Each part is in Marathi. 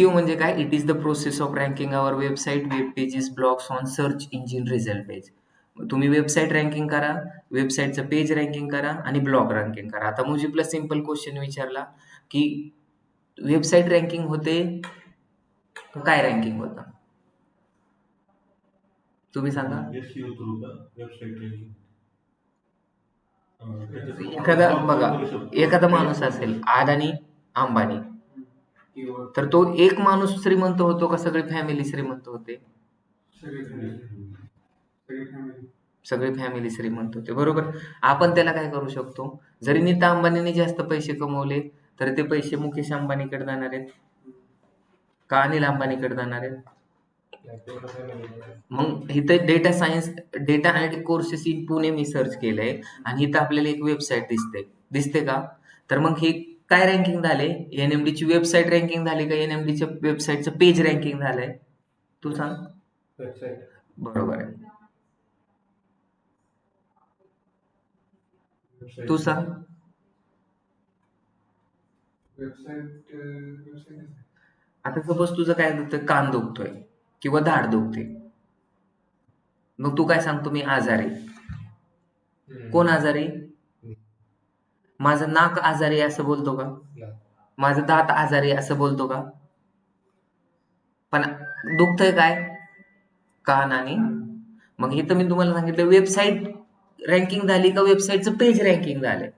SEO म्हणजे काय? It is the process of ranking our website, web pages, blogs on search engine result page. तुम्ही वेबसाईट रँकिंग करा, वेबसाईटचं पेज रँकिंग करा आणि ब्लॉग रँकिंग करा. आता मुजीबला सिंपल क्वेश्चन विचारला की वेबसाईट रँकिंग होते का काय रँकिंग होतं? तुम्ही सांगा. एखादा बघा, एखादा माणूस असेल अदानी अंबानी, तर तो एक माणूस श्रीमंत होतो का सगळी फॅमिली श्रीमंत होते? सगळी फॅमिली श्रीमंत होते, बरोबर. आपण त्याला काय करू शकतो? जरी नीता अंबानीने जास्त पैसे कमवले तर ते पैसे मुकेश अंबानीकडे जाणार आहेत का अनिल अंबानीकडे जाणार आहेत? मग इथं data science, data analytic courses in Pune me search केलंय आणि इथं आपल्याला एक वेबसाईट दिसते का? तर मग हे काय रँकिंग झाले? NMD ची वेबसाईट रँकिंग झाली का NMD च्या वेबसाईटचं पेज रँकिंग झालंय? तू सांग. बरोबर आहे. तू सांग. आता सपोज तुझं काय दुखतंय, कान दुखतोय किंवा दाढ दुखते, मग तू काय सांगतो? मी आजारी. कोण आजारी? माझं नाक आजारी असं बोलतो का? माझं दात आजारी असं बोलतो का? पण दुखतंय काय? कान आणि. मग इथं मी तुम्हाला सांगितलं वेबसाईट रँकिंग झाली का वेबसाईटचं पेज रँकिंग झालंय.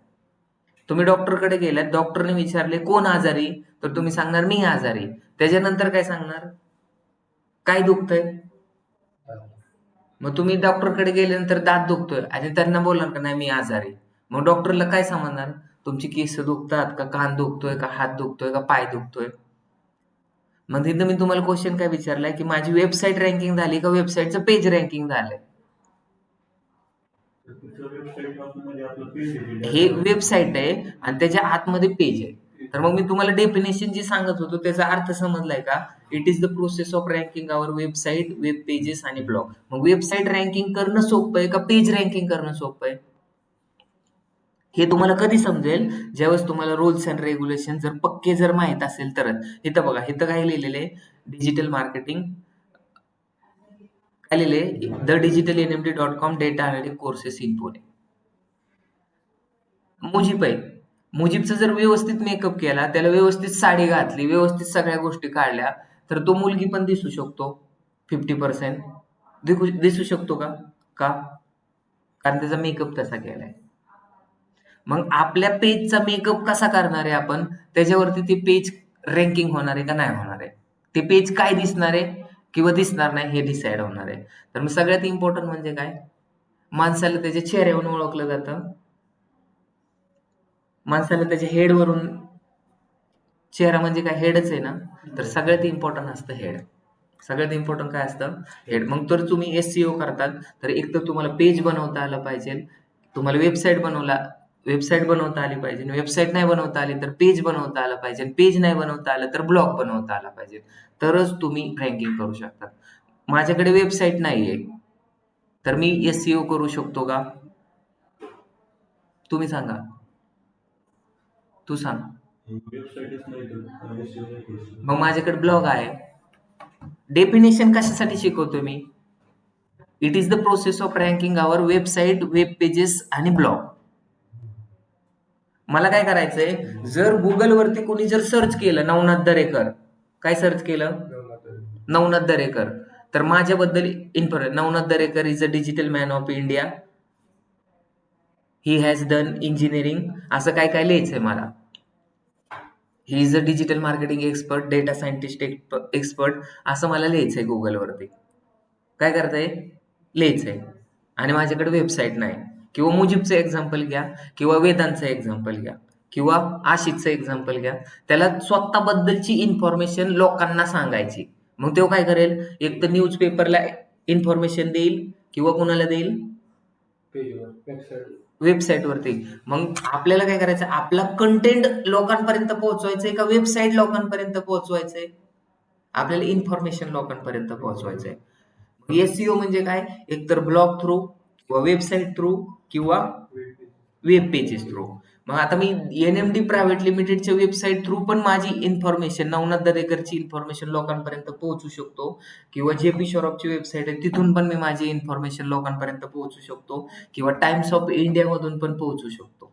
तुम्ही डॉक्टरकडे गेलात, डॉक्टरने विचारले कोण आजारी, तर तुम्ही सांगणार मी आजारी. त्याच्यानंतर काय सांगणार? काय दुखतंय? मग तुम्ही डॉक्टरकडे गेल्यानंतर दात दुखतोय आणि त्यांना बोलणार का नाही मी आजारी. मग डॉक्टरला काय समजणार? तुमची केस दुखतात का, कान दुखतोय का, हात दुखतोय का, पाय दुखतोय. मग तिथं मी तुम्हाला क्वेश्चन काय विचारलाय की माझी वेबसाईट रँकिंग झाली का वेबसाईटचं पेज रँकिंग झालंय? हे वेबसाईट आहे आणि त्याच्या आतमध्ये पेज आहे. तर मग मी तुम्हाला डेफिनेशन जी सांगत होतो त्याचा अर्थ समजलाय का? It is the process of ranking our website, web pages आणि ब्लॉग. मग वेबसाईट रँकिंग करणं सोपं आहे का पेज रँकिंग करणं सोपं आहे? हे तुम्हाला कधी समजेल? ज्यावेळेस तुम्हाला रूल्स अँड रेग्युलेशन जर पक्के जर माहित असेल तरच. इथं बघा, इथं काय लिहिलेलं आहे? Digital marketing. काय लिहिलंय? The digital NMD.com data analytic courses in Pune. Mujeeb आहे. मुजीबचा जर व्यवस्थित मेकअप केला, त्याला व्यवस्थित साडी घातली, व्यवस्थित सगळ्या गोष्टी काढल्या, तर तो मुलगी पण दिसू शकतो 50%. दिसू शकतो का? का? कारण त्याचा मेकअप तसा केलाय. मग आपल्या पेजचा मेकअप कसा करणार आहे आपण? त्याच्यावरती ते पेज रँकिंग होणार आहे का नाही होणार आहे? ते पेज काय दिसणार आहे किंवा दिसणार नाही हे डिसाईड होणार आहे. तर मग सगळ्यात इम्पॉर्टंट म्हणजे काय? माणसाला त्याच्या चेहऱ्यावरून ओळखलं जातं. माणसाला त्याच्या हेडवरून. चेहरा म्हणजे काय? हेडच आहे ना. तर सगळ्यात इम्पॉर्टंट असतं हेड. सगळ्यात इम्पॉर्टंट काय असतं? हेड. मग तर तुम्ही SEO करतात तर एक तर तुम्हाला पेज बनवता आलं पाहिजे, तुम्हाला वेबसाईट बनवता आली पाहिजे, वेबसाईट नाही बनवता आली तर पेज बनवता आलं पाहिजे, पेज नाही बनवता आलं तर ब्लॉग बनवता आला पाहिजे, तरच तुम्ही रँकिंग करू शकता. माझ्याकडे वेबसाईट नाहीये तर मी SEO करू शकतो का? तुम्ही सांगा. तू सांग. मग माझ्याकडे ब्लॉग आहे. डेफिनेशन कशासाठी शिकवतो मी? It is the process of ranking our website, web pages आणि ब्लॉग. मला काय करायचंय? जर गुगल वरती कोणी जर सर्च केलं नवनाथ दरेकर, काय सर्च केलं? नवनाथ दरेकर, तर माझ्याबद्दल Navnath Darekar is a digital man of India, he has done engineering, असं काय काय लिहायचंय मला. He is a digital marketing expert, data scientist expert, असं मला लिहायचंय गुगलवरती. काय करताय? लिहायचंय. आणि माझ्याकडे वेबसाईट नाही. किंवा मुजीबचं एक्झाम्पल घ्या किंवा वेदांचं एक्झाम्पल घ्या किंवा आशिषचं एक्झाम्पल घ्या. त्याला स्वतःबद्दलची इन्फॉर्मेशन लोकांना सांगायची. मग तो काय करेल? एक तर न्यूजपेपरला इन्फॉर्मेशन देईल किंवा कुणाला देईल? वेबसाईट वरती. मग आपल्याला काय करायचं? आपला कंटेंट लोकांपर्यंत पोहोचवायचंय का वेबसाईट लोकांपर्यंत पोहोचवायचंय? आपल्याला इन्फॉर्मेशन लोकांपर्यंत पोहोचवायचंय. SEO म्हणजे काय? एकतर ब्लॉग थ्रू किंवा वेबसाईट थ्रू किंवा वेब पेजेस थ्रू. मग आता मी NMD प्रायव्हेट लिमिटेडच्या वेबसाईट थ्रू पण माझी इन्फॉर्मेशन, नवनाथ दरेकरची इन्फॉर्मेशन लोकांपर्यंत पोहोचू शकतो, किंवा JP श्रॉफची वेबसाईट आहे तिथून पण मी माझी इन्फॉर्मेशन लोकांपर्यंत पोहोचू शकतो, किंवा टाइम्स ऑफ इंडिया मधून पण पोहोचू शकतो.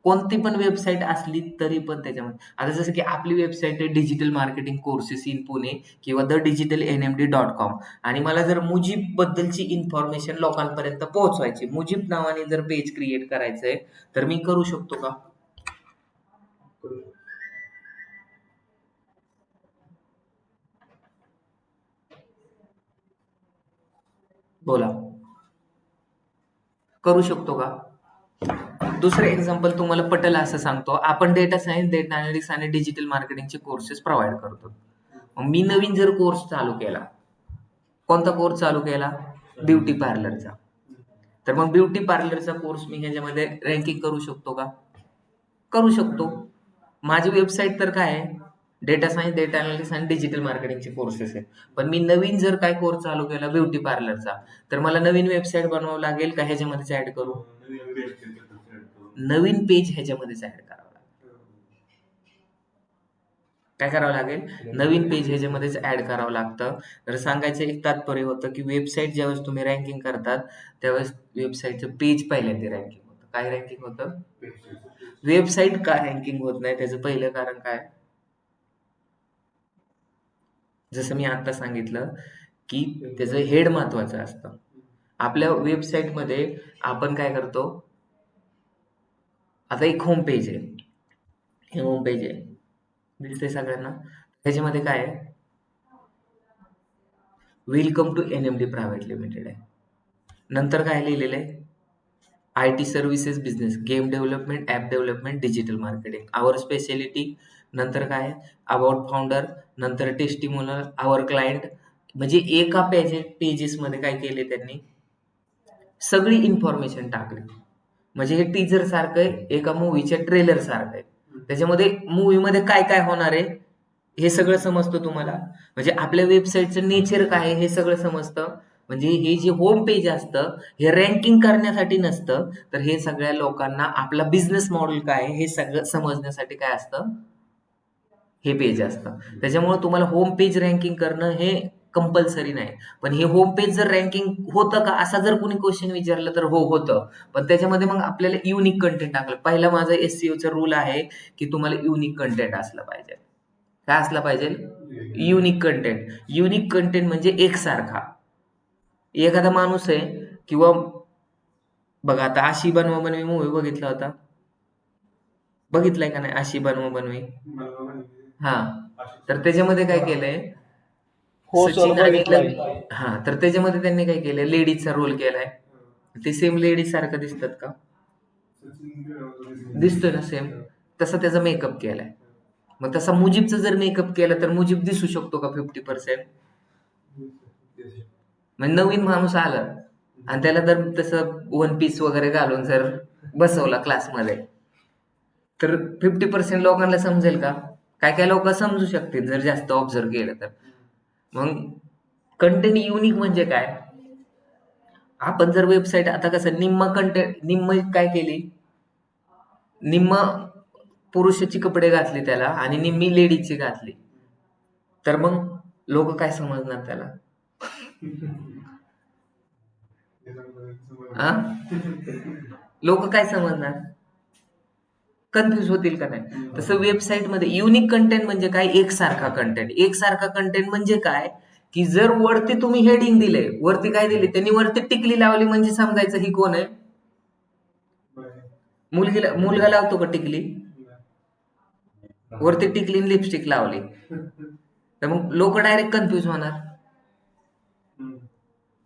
कोणती पण वेबसाईट असली तरी पण त्याच्यामध्ये, आता जसं की आपली वेबसाईट आहे digital marketing courses in Pune किंवा thedigitalnmd.com, आणि मला जर मुजीब बद्दलची इन्फॉर्मेशन लोकांपर्यंत पोहोचवायची, मुजीब नावाने जर पेज क्रिएट करायचंय, तर मी करू शकतो का? बोला. करू शकतो का? दुसरं एक्झाम्पल तुम्हाला पटेल असं सांगतो. आपण डेटा सायन्स, डेटा अनालिटिक्स आणि डिजिटल मार्केटिंगचे कोर्सेस प्रोव्हाइड करतो. मग मी नवीन जर कोर्स चालू केला, कोणता कोर्स चालू केला? ब्युटी पार्लरचा. तर मग ब्युटी पार्लरचा कोर्स मी ह्याच्यामध्ये रँकिंग करू शकतो का? करू शकतो. माझी वेबसाईट तर काय आहे? डेटा सायन्स, डेटा अनालिटिक्स आणि डिजिटल मार्केटिंगचे कोर्सेस आहेत. पण मी नवीन जर काय कोर्स चालू केला ब्युटी पार्लरचा, तर मला नवीन वेबसाईट बनवावं लागेल का ह्याच्यामध्येच ऍड करू? नवीन पेज ह्याच्यामध्येच ऍड करावं लागेल. काय करावं लागेल? नवीन पेज ह्याच्यामध्येच ऍड करावं लागतं. तर सांगायचं एक तात्पर्य होतं की वेबसाईट ज्यावेळेस तुम्ही रँकिंग करतात, त्यावेळेस वेबसाईटचं पेज पहिल्यांदा रँकिंग होतं. काय रँकिंग होतं? वेबसाईट का रँकिंग होत नाही त्याचं पहिलं कारण काय? जसं मी आता सांगितलं की त्याचं हेड महत्वाचं असतं. आपल्या वेबसाईटमध्ये आपण काय करतो? आता एक होम पेज आहे, हे होम पेज आहे, दिसतंय सगळ्यांना? त्याच्यामध्ये काय आहे? Welcome to NMD private limited आहे. नंतर काय लिहिलेलं आहे? IT services business, game development, app development, digital marketing, our speciality. नंतर काय आहे? About founder. नंतर टेस्टिमोनियल, आवर क्लायंट. म्हणजे एका पेजेसमध्ये काय केले त्यांनी? सगळी इन्फॉर्मेशन टाकली. म्हणजे हे टीजर सारखं आहे, एका मूवीच्या ट्रेलर सारखं आहे. त्याच्यामध्ये मूवीमध्ये काय काय होणार आहे हे सगळं समजतं तुम्हाला. म्हणजे आपल्या वेबसाईटचं नेचर काय आहे हे सगळं समजतं. म्हणजे हे जे होम पेज असतं हे रँकिंग करण्यासाठी नसतं, तर हे सगळ्या लोकांना आपला बिझनेस मॉडेल काय आहे हे सगळं समजण्यासाठी काय असतं? हे पेज असतं. त्याच्यामुळे तुम्हाला होम पेज रँकिंग करणं हे कंपल्सरी नाही. पण हे होम पेज जर रँकिंग होतं का असा जर कोणी क्वेश्चन विचारला तर हो होतं. पण त्याच्यामध्ये मग आपल्याला युनिक कंटेंट टाकलं. पहिला माझा SEOचा रूल आहे की तुम्हाला युनिक कंटेंट असलं पाहिजे. काय असलं पाहिजे? Unique content. युनिक कंटेंट म्हणजे एकसारखा. एखादा माणूस आहे किंवा बघा, आता आशी बनवा बनवी मूव्ही बघितला होता? बघितलाय का नाही आशी बनवा बनवी? हा. तर त्याच्यामध्ये काय केलंय? हो सर, सचिन आणि बघितलंय. हा, तर त्याच्यामध्ये त्यांनी काय केलंय? लेडीजचा रोल केलाय. ते सेम लेडीज सारखं दिसतात का? दिसतोय ना सेम? तसा त्याचा मेकअप केलाय. मग तसा मुजीबचा जर मेकअप केला तर मुजीब दिसू शकतो का 50%? म्हणजे नवीन माणूस आला आणि त्याला जर तसं वन पीस वगैरे घालून जर बसवला क्लासमध्ये, तर 50% लोकांना समजेल का? काय काय लोक समजू शकतील जर जास्त ऑब्झर्व केलं तर. मग कंटेंट युनिक म्हणजे काय? आपण जर वेबसाईट आता कसं निम्म कंटेंट, निम्म काय केली? निम्म पुरुषाची कपडे घातली त्याला आणि निम्मी लेडीजची घातली, तर मग लोक काय समजणार त्याला? आ? लोक काय समजणार? कन्फ्युज होतील का नाही? तसं वेबसाईटमध्ये युनिक कंटेंट म्हणजे काय? एकसारखा कंटेंट. एकसारखा कंटेंट म्हणजे काय? की जर वरती तुम्ही हेडिंग दिले, वरती काय दिले, त्यांनी वरती टिकली लावली म्हणजे समजायचं ही कोण आहे? मुलगा लावतो का टिकली? वरती टिकली लिपस्टिक लावली, तर मग लोक डायरेक्ट कन्फ्युज होणार.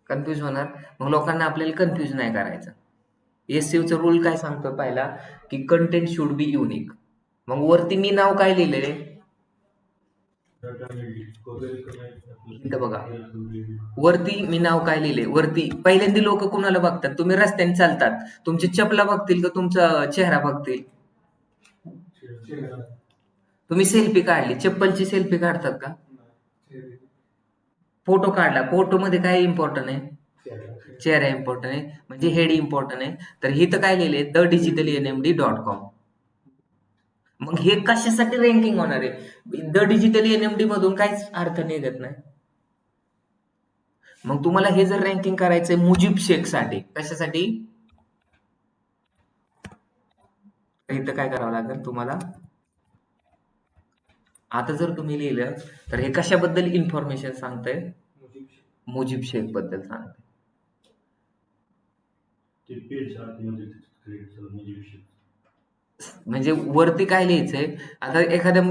कन्फ्युज होणार. मग लोकांना आपल्याला कन्फ्युज नाही करायचं. SEOचा रूल काय सांगतो पहिला? की कंटेंट शुड बी युनिक. मग वरती मी नाव काय लिहिलंय? इथं बघा, वरती मी नाव काय लिहिले? वरती पहिल्यांदा लोक कुणाला बघतात? तुम्ही रस्त्याने चालतात, तुमची चपला बघतील का तुमचा चेहरा बघतील? तुम्ही सेल्फी काढली, चप्पलची सेल्फी काढतात का? फोटो काढला, फोटो मध्ये काय इम्पॉर्टंट आहे? चेहरा इम्पॉर्टंट आहे, म्हणजे हेड इम्पॉर्टंट आहे. तर ही तर काय लिहिले? thedigitalnmd.com. मग हे कशासाठी रँकिंग होणार आहे? द डिजिटल एनएमडी मधून काहीच अर्थ निघत नाही. मग तुम्हाला हे जर रँकिंग करायचंय मुजीब शेख साठी, कशासाठी? इथं काय करावं लागेल तुम्हाला? आता जर तुम्ही लिहिलं तर हे कशाबद्दल इन्फॉर्मेशन सांगतंय? मुजीब शेख बद्दल सांगतंय. म्हणजे वरती काय लिहायचंय? आता एखाद्या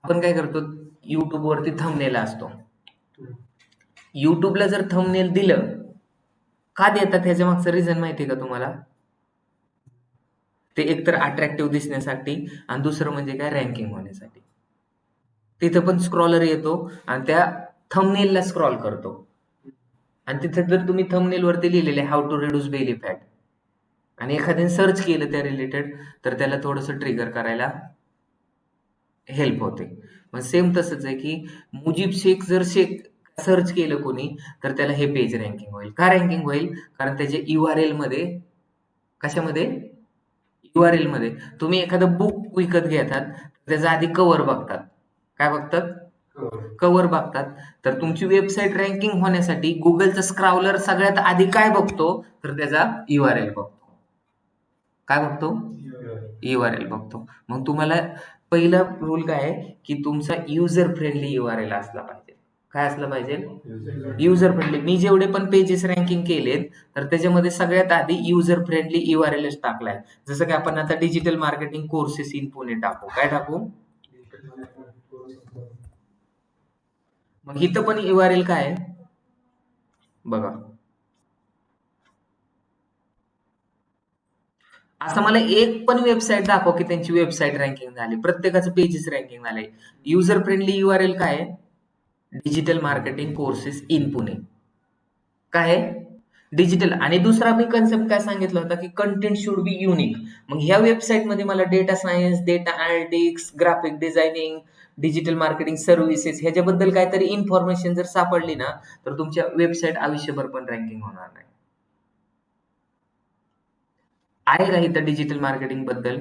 आपण काय करतो, युट्यूब वरती थंबनेल असतो. युट्यूबला जर थंबनेल दिलं, का देतात ह्याच्या मागचं रिझन माहितीये का तुम्हाला? ते एकतर अट्रॅक्टिव्ह दिसण्यासाठी आणि दुसरं म्हणजे काय, रँकिंग होण्यासाठी. तिथं पण स्क्रॉलर येतो आणि त्या थंबनेलला स्क्रॉल करतो आणि तिथे जर तुम्ही थंबनेल वरती लिहिलेले how to reduce belly fat आणि एखाद्याने सर्च केलं त्या रिलेटेड, तर त्याला थोडंसं ट्रिगर करायला हेल्प होते. मग सेम तसंच आहे की मुजीब शेख जर सर्च केलं कोणी, तर त्याला हे पेज रँकिंग होईल. का रँकिंग होईल? कारण त्याच्या URL मध्ये, कशामध्ये? URL मध्ये तुम्ही एखादं बुक विकत घेतात, त्याचा आधी कव्हर बघतात. काय बघतात? कव्हर बघतात. तर तुमची वेबसाईट रँकिंग होण्यासाठी गुगलचा स्क्रॉलर सगळ्यात आधी काय बघतो? तर त्याचा URL बघतो. काय बघतो? URL बघतो. मग तुम्हाला पहिला रूल काय आहे की तुमचा युजर फ्रेंडली URL असला पाहिजे. काय असलं पाहिजे? User friendly. मी जेवढे पण पेजेस रँकिंग केलेत, तर त्याच्यामध्ये सगळ्यात आधी युजर फ्रेंडली URLच टाकलाय. जसं की आपण आता digital marketing courses in Pune टाकू. काय टाकू? मग इथं पण URL काय आहे बघा. असं मला एक पण वेबसाईट दाखव की त्यांची वेबसाईट रँकिंग झाली. प्रत्येकाचं पेजेस रँकिंग झालंय. युजर फ्रेंडली URL काय आहे? Digital marketing courses in Pune. काय आहे? डिजिटल. आणि दुसरा मी कन्सेप्ट काय सांगितला होता की कंटेंट शुड बी युनिक. मग ह्या वेबसाईटमध्ये मला data science, data analytics, graphic designing, digital marketing services ह्याच्याबद्दल काहीतरी इन्फॉर्मेशन जर सापडली ना, तर तुमच्या वेबसाईट आयुष्यभर पण रँकिंग होणार नाही. आहे का इथं डिजिटल मार्केटिंग बद्दल?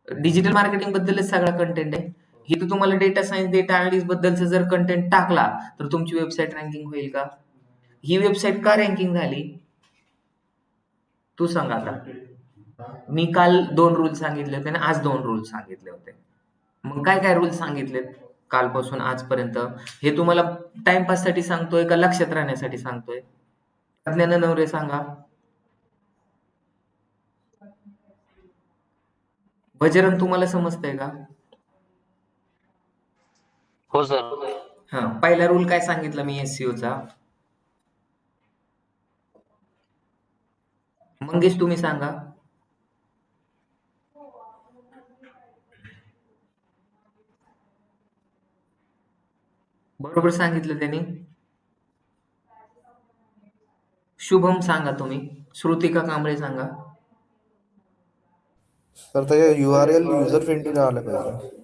डिजिटल मार्केटिंग बद्दलच सगळा कंटेंट आहे. इथं तुम्हाला डेटा सायन्स, डेटा अनालिटिक्स बद्दलचा जर कंटेंट टाकला, तर तुमची वेबसाईट रँकिंग होईल का? ही वेबसाईट का रँकिंग झाली? तू सांग आता. मी काल 2 रूल सांगितले होते आणि आज 2 रूल सांगितले होते. मग काय काय रूल सांगितलेत कालपासून आजपर्यंत? हे तुम्हाला टाइमपाससाठी सांगतोय का लक्षात राहण्यासाठी सांगतोय? प्रज्ञान नवरे सांगा. बजरंग तुम्हाला समजतंय का? हो सर. हा, पहिला रूल काय सांगितला मी SEO चा? मंगेश तुम्ही सांगा. बरोबर सांगितलं त्यांनी. शुभम सांगा तुम्ही. श्रुतिका कांबळे सांगा. तर ते URL युजर फ्रेंडली राहायला पाहिजे.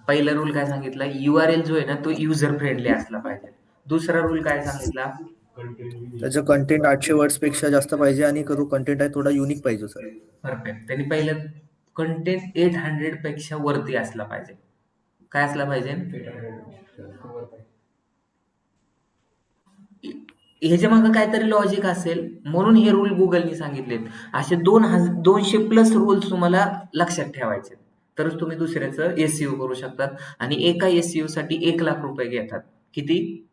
पहिला रूल काय सांगितला? URL जो आहे ना तो युजर फ्रेंडली असला पाहिजे. दुसरा रूल काय सांगितला? त्याचं कंटेंट 800 वर्ड्स पेक्षा जास्त पाहिजे आणि तो कंटेंट आहे थोडा युनिक पाहिजे सर. परफेक्ट. त्यांनी पहिलं कंटेंट 800 पेक्षा वरती असला पाहिजे. काय असला पाहिजे? ह्याच्या मागे काहीतरी लॉजिक असेल, म्हणून हे रूल गुगलनी सांगितलेत. असे 200 प्लस रूल्स तुम्हाला लक्षात ठेवायचे, तरच तुम्ही दुसऱ्याचं SEO करू शकतात. आणि एका SEO साठी 1,00,000 रुपये घेतात. किती?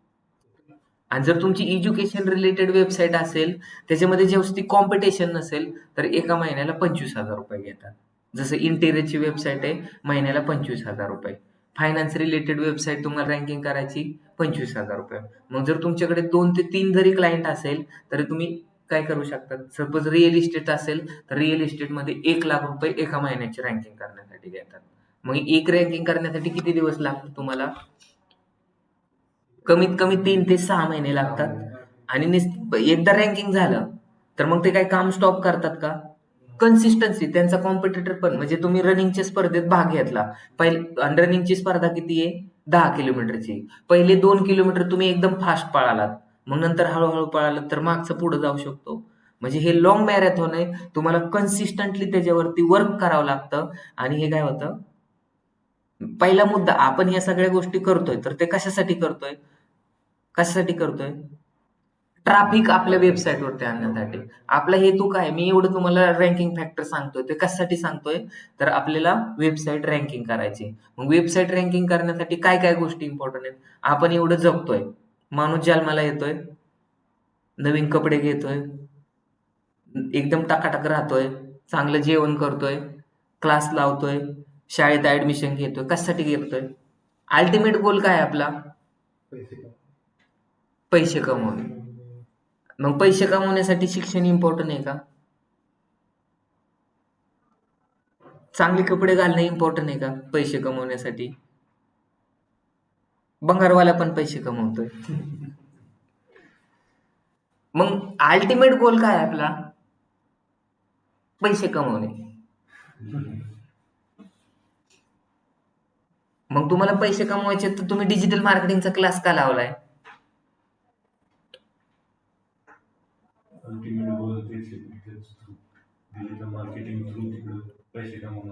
आणि जर तुमची एज्युकेशन रिलेटेड वेबसाईट असेल, त्याच्यामध्ये जास्ती कॉम्पिटिशन नसेल, तर एका महिन्याला 25,000 रुपये घेतात. जसं इंटेरियरची वेबसाईट आहे, महिन्याला 25,000 रुपये. फायनान्स रिलेटेड वेबसाईट तुम्हाला रँकिंग करायची, 25,000 रुपये. मग जर तुमच्याकडे 2 ते 3 जरी क्लायंट असेल, तरी तुम्ही काय करू शकता? सपोज रिअल इस्टेट असेल, तर रिअल इस्टेटमध्ये 1,00,000 रुपये एका महिन्याची रँकिंग करण्यासाठी घेतात. मग एक रँकिंग करण्यासाठी किती दिवस लागतात तुम्हाला? कमीत कमी 3 ते 6 महिने लागतात. आणि एकदा रँकिंग झालं, तर मग ते काय काम स्टॉप करतात का? कन्सिस्टन्सी. त्यांचा कॉम्पिटिटर पण, म्हणजे तुम्ही रनिंगच्या स्पर्धेत भाग घेतला. रनिंगची स्पर्धा किती आहे? 10 किलोमीटरची. पहिले 2 किलोमीटर तुम्ही एकदम फास्ट पळालात. मग नंतर हळू-हळू पळालात, तर मागचा पुढे जाऊ शकतो. म्हणजे हे लॉंग मॅरेथॉन आहे. तुम्हाला कन्सिस्टंटली त्याच्यावरती वर्क करावं लागतं. आणि हे काय होतं, पहिला मुद्दा, आपण ह्या सगळ्या गोष्टी करतोय तर ते कशासाठी करतोय? कशासाठी करतोय? ट्रॅफिक आपल्या वेबसाईटवरती आणण्यासाठी. आपला हेतू काय? मी एवढं तुम्हाला रँकिंग फॅक्टर सांगतोय, ते कशासाठी सांगतोय? तर आपल्याला वेबसाईट रँकिंग करायची. मग वेबसाईट रँकिंग करण्यासाठी काय काय गोष्टी इम्पॉर्टंट आहेत? आपण एवढं जगतोय, माणूस जन्माला येतोय, नवीन कपडे घेतोय, एकदम टकाटक राहतोय, चांगलं जेवण करतोय, क्लास लावतोय, शाळेत ऍडमिशन घेतोय. कशासाठी घेतोय? अल्टिमेट गोल काय आहे आपला? पैसे कमवणे. मग पैसे कमवण्यासाठी शिक्षण इम्पॉर्टंट आहे का? चांगले कपडे घालणं इम्पॉर्टंट आहे का पैसे कमवण्यासाठी? बंगारवाला पण पैसे कमवतोय. मग अल्टिमेट गोल काय आहे आपला? पैसे कमवणे. मग तुम्हाला पैसे कमवायचे तर तुम्ही डिजिटल मार्केटिंगचा क्लास का लावलाय?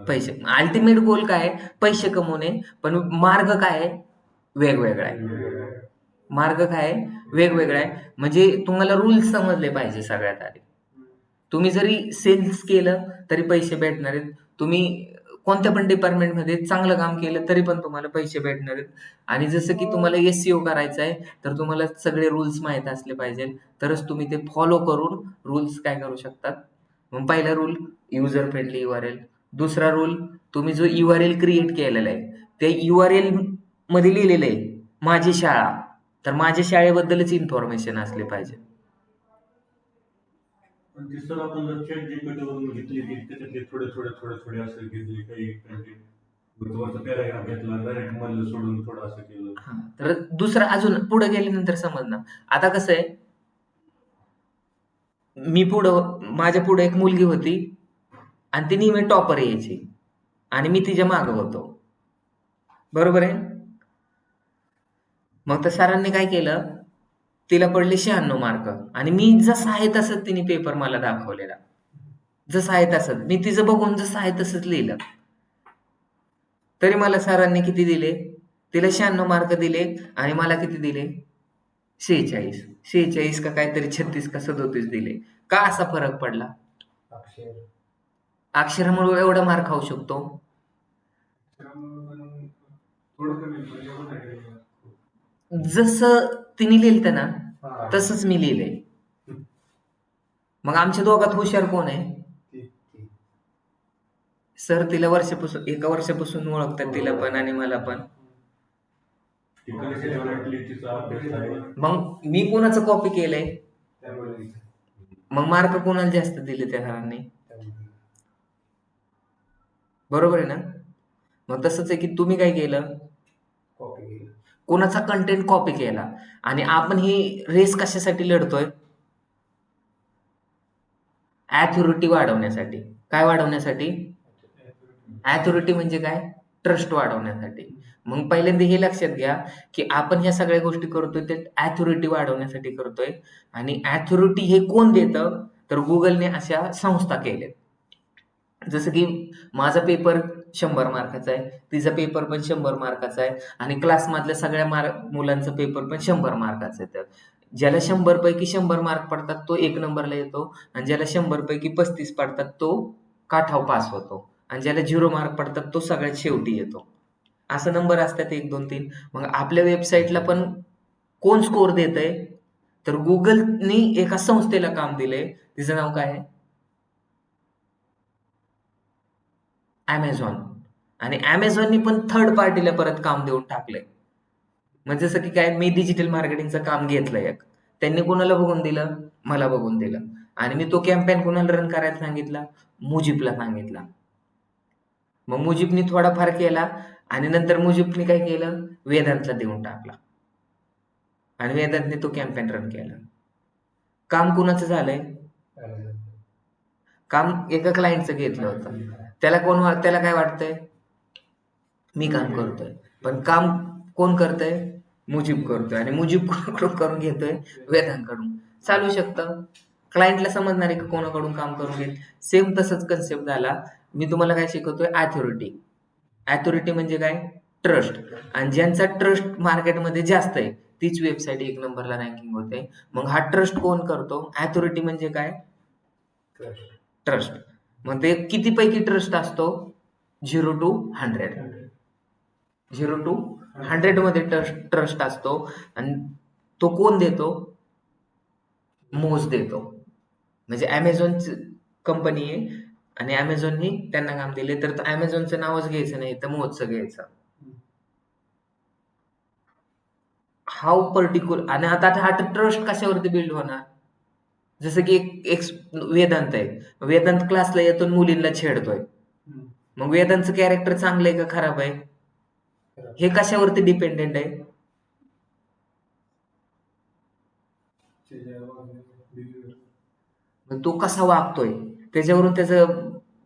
पैसे. अल्टिमेट गोल काय आहे? पैसे कमवणे. पण मार्ग काय आहे? वेगवेगळा आहे. मार्ग काय आहे? वेगवेगळा आहे. म्हणजे तुम्हाला रूल्स समजले पाहिजे सगळ्यात आधी. तुम्ही जरी सेल्स केलं तरी पैसे भेटणार आहेत. तुम्ही कोणत्या पण डिपार्टमेंटमध्ये चांगलं काम केलं तरी पण तुम्हाला पैसे भेटणार आहेत. आणि जसं की तुम्हाला SEO करायचं आहे, तर तुम्हाला सगळे रूल्स माहीत असले पाहिजे. तरच तुम्ही ते फॉलो करून रूल्स काय करू शकतात. मग पहिला रूल, युजर फ्रेंडली URL. दुसरा रूल, तुम्ही जो URL क्रिएट केलेला आहे, ते URL मध्ये लिहिलेलं आहे माझी शाळा, तर माझ्या शाळेबद्दलच इन्फॉर्मेशन असले पाहिजे. पण ते सर आपण जर चॅट जीपीटी वरून घेतली की त्याच्यातले थोडे थोडे थोडे थोडे असं घेतले काही वरचा पॅराग्राफ घेतला डायरेक्ट मधलं सोडून थोडं असं केलं. तर दुसरं अजून पुढे गेल्यानंतर समजणार. आता कसं आहे, माझ्या पुढे एक मुलगी होती आणि ती नेहमी टॉपर यायची आणि मी तिच्या मागं होतो. बरोबर आहे? मग तर सरांनी काय केलं, तिला पडले 96 मार्क. आणि मी जसं आहे तसंच तिने पेपर मला दाखवलेला. जसं आहे तसंच. मी तिचं बघून जसं आहे तसंच लिहिलं. तरी मला सरांनी किती दिले? तिला 96 मार्क दिले आणि मला किती दिले? 46. 46 का काहीतरी 36 का 37 दिले. का असा फरक पडला? अक्षरामुळे एवढा मार्क खाऊ शकतो? जसं तिने लिहिलं ना तसंच मी लिहिलंय. मग आमच्या दोघात हुशार कोण आहे? सर तिला एका वर्षापासून ओळखतात, तिला पण आणि मला पण. मग मी कोणाचं कॉपी केलंय? मग मार्क कोणाला जास्त दिले त्या सरांनी? बरोबर आहे ना? मग तसंच आहे की तुम्ही काय केलं? कोणाचा कंटेंट कॉपी केला. आणि आपण ही रेस कशासाठी लढतोय? ॲथॉरिटी वाढवण्यासाठी. काय वाढवण्यासाठी? ॲथॉरिटी म्हणजे काय? ट्रस्ट वाढवण्यासाठी. मग पहिल्यांदा हे लक्षात घ्या की आपण ह्या सगळ्या गोष्टी करतोय ते ॲथॉरिटी वाढवण्यासाठी करतोय. आणि ॲथॉरिटी हे कोण देतं? तर गुगलने अशा संस्था केल्यात. जसं की माझा पेपर 100 मार्काचा आहे, तिचा पेपर पण 100 मार्काचा आहे आणि क्लासमधल्या सगळ्या मुलांचा पेपर पण 100 मार्काचा आहे. तर ज्याला 100 पैकी 100 मार्क पडतात तो 1 नंबरला येतो आणि ज्याला 100 पैकी 35 पडतात तो काठाव पास होतो आणि ज्याला 0 मार्क पडतात तो सगळ्यात शेवटी येतो. असं नंबर असतात 1, 2, 3. मग आपल्या वेबसाईटला पण कोण स्कोर देतंय? तर गुगलनी एका संस्थेला काम दिलंय. तिचं नाव काय आहे? Amazon. आणि Amazonनी पण थर्ड पार्टीला परत काम देऊन टाकलंय. म्हणजे जसं की काय, मी डिजिटल मार्केटिंगचं काम घेतलं एक. त्यांनी कोणाला बघून दिलं? मला बघून दिलं. आणि मी तो कॅम्पेन कोणाला रन करायला सांगितला? मुजीबला सांगितला. मग मुजीबनी थोडाफार केला आणि नंतर मुजीबनी काय केलं? वेदांतला देऊन टाकला. आणि वेदांतने तो कॅम्पेन रन केला. काम कुणाचं झालंय? काम एका क्लायंटचं घेतलं होतं. त्याला काय वाटतंय? मी काम करतोय. पण काम कोण करतंय? मुजीब करतोय. आणि मुजीब कोणाकडून करून घेतोय? वेदांकडून. चालू शकतं. क्लायंटला समजणार आहे की कोणाकडून काम करून घेईल. सेम तसंच कन्सेप्ट झाला. मी तुम्हाला काय शिकवतोय, अथॉरिटी. अथॉरिटी म्हणजे काय? ट्रस्ट. आणि ज्यांचा ट्रस्ट मार्केटमध्ये जास्त आहे तीच वेबसाईट एक नंबरला रँकिंग होते. मग हा ट्रस्ट कोण करतो? अथॉरिटी म्हणजे काय? ट्रस्ट. मग ते किती पैकी ट्रस्ट असतो? 0 to 100. 0 to 100 मध्ये ट्रस्ट असतो. आणि तो कोण देतो? मोज देतो. म्हणजे अमेझॉन कंपनी आहे आणि अमेझॉननी त्यांना काम दिले, तर अमेझॉनचं नावच घ्यायचं नाही, तर मोजचं घ्यायचं. How particular. आणि आता हा ट्रस्ट कशावरती बिल्ड होणार? जसं की एक वेदांत आहे. वेदांत क्लासला येतो आणि मुलींना छेडतोय. मग वेदांतचं कॅरेक्टर चांगलं आहे का खराब आहे? हे कशावरती डिपेंडेंट आहे? मग तो कसा वागतोय त्याच्यावरून त्याचं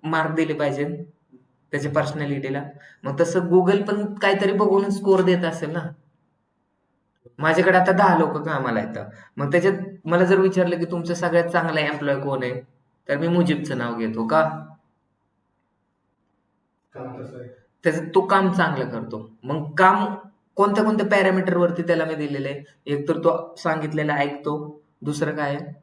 मार्क दिले पाहिजे, त्याच्या पर्सनॅलिटीला. मग तसं गुगल पण काहीतरी बघून स्कोर देत असेल ना. माझ्याकडे आता 10 लोक कामाला येतात. मग त्याच्यात मला जर विचारलं की तुमचं सगळ्यात चांगला एम्प्लॉय कोण आहे, तर मी मुजीबचं नाव घेतो. का? त्याचं तो काम चांगलं करतो. मग काम कोणत्या कोणत्या पॅरामीटर वरती त्याला मी दिलेलं आहे? एक तर तो सांगितलेला ऐकतो. दुसरं काय आहे?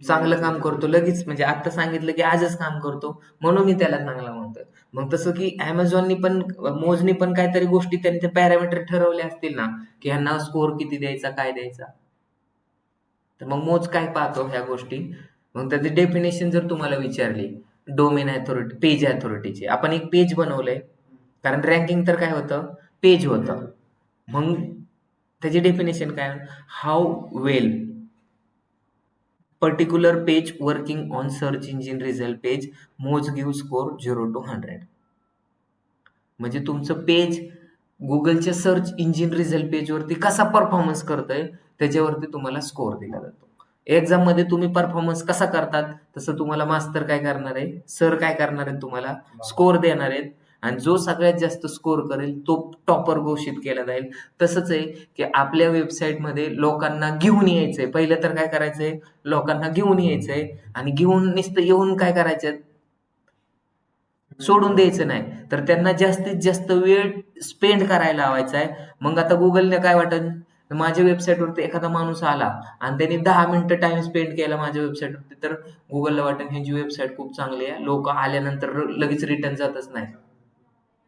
चांगलं काम करतो लगेच. म्हणजे आता सांगितलं की आजच काम करतो, म्हणून मी त्याला चांगला म्हणतोय. मग तसं की अमेझॉननी पण, मोजनी पण काहीतरी गोष्टी त्यांचे पॅरामीटर ठरवले असतील ना, की ह्यांना स्कोर किती द्यायचा, काय द्यायचा. तर मग मोज काय पाहतो ह्या गोष्टी. मग त्याची डेफिनेशन जर तुम्हाला विचारली, डोमेन अथॉरिटी, पेज अथॉरिटीची. आपण एक पेज बनवलंय, कारण रँकिंग तर काय होतं? पेज होतं. मग त्याची डेफिनेशन काय? How well particular page working on search engine result page, Moz give score 0 to 100. म्हणजे तुमचं पेज गुगलच्या सर्च इंजिन रिझल्ट पेजवरती कसा परफॉर्मन्स करतोय त्याच्यावरती तुम्हाला स्कोर दिला जातो. एक्झाम मध्ये तुम्ही परफॉर्मन्स कसा करतात तसं तुम्हाला मास्तर काय करणार आहे, सर काय करणार आहेत, तुम्हाला स्कोर देणार आहेत. आणि जो सगळ्यात जास्त स्कोर करेल तो टॉपर घोषित केला जाईल. तसंच आहे की आपल्या वेबसाईटमध्ये लोकांना घेऊन यायचंय. पहिलं तर काय करायचंय? लोकांना घेऊन यायचंय. आणि घेऊन नुसतं येऊन काय करायचं? सोडून द्यायचं नाही. तर त्यांना जास्तीत जास्त वेळ स्पेंड करायला लावायचा आहे. मग आता गुगलने काय वाटेल, माझ्या वेबसाईटवरती एखादा माणूस आला आणि त्यांनी 10 मिनिटं टाइम स्पेंड केला माझ्या वेबसाईटवरती, तर गुगलला वाटेल ह्यांची वेबसाईट खूप चांगली आहे, लोक आल्यानंतर लगेच रिटर्न जातच नाही.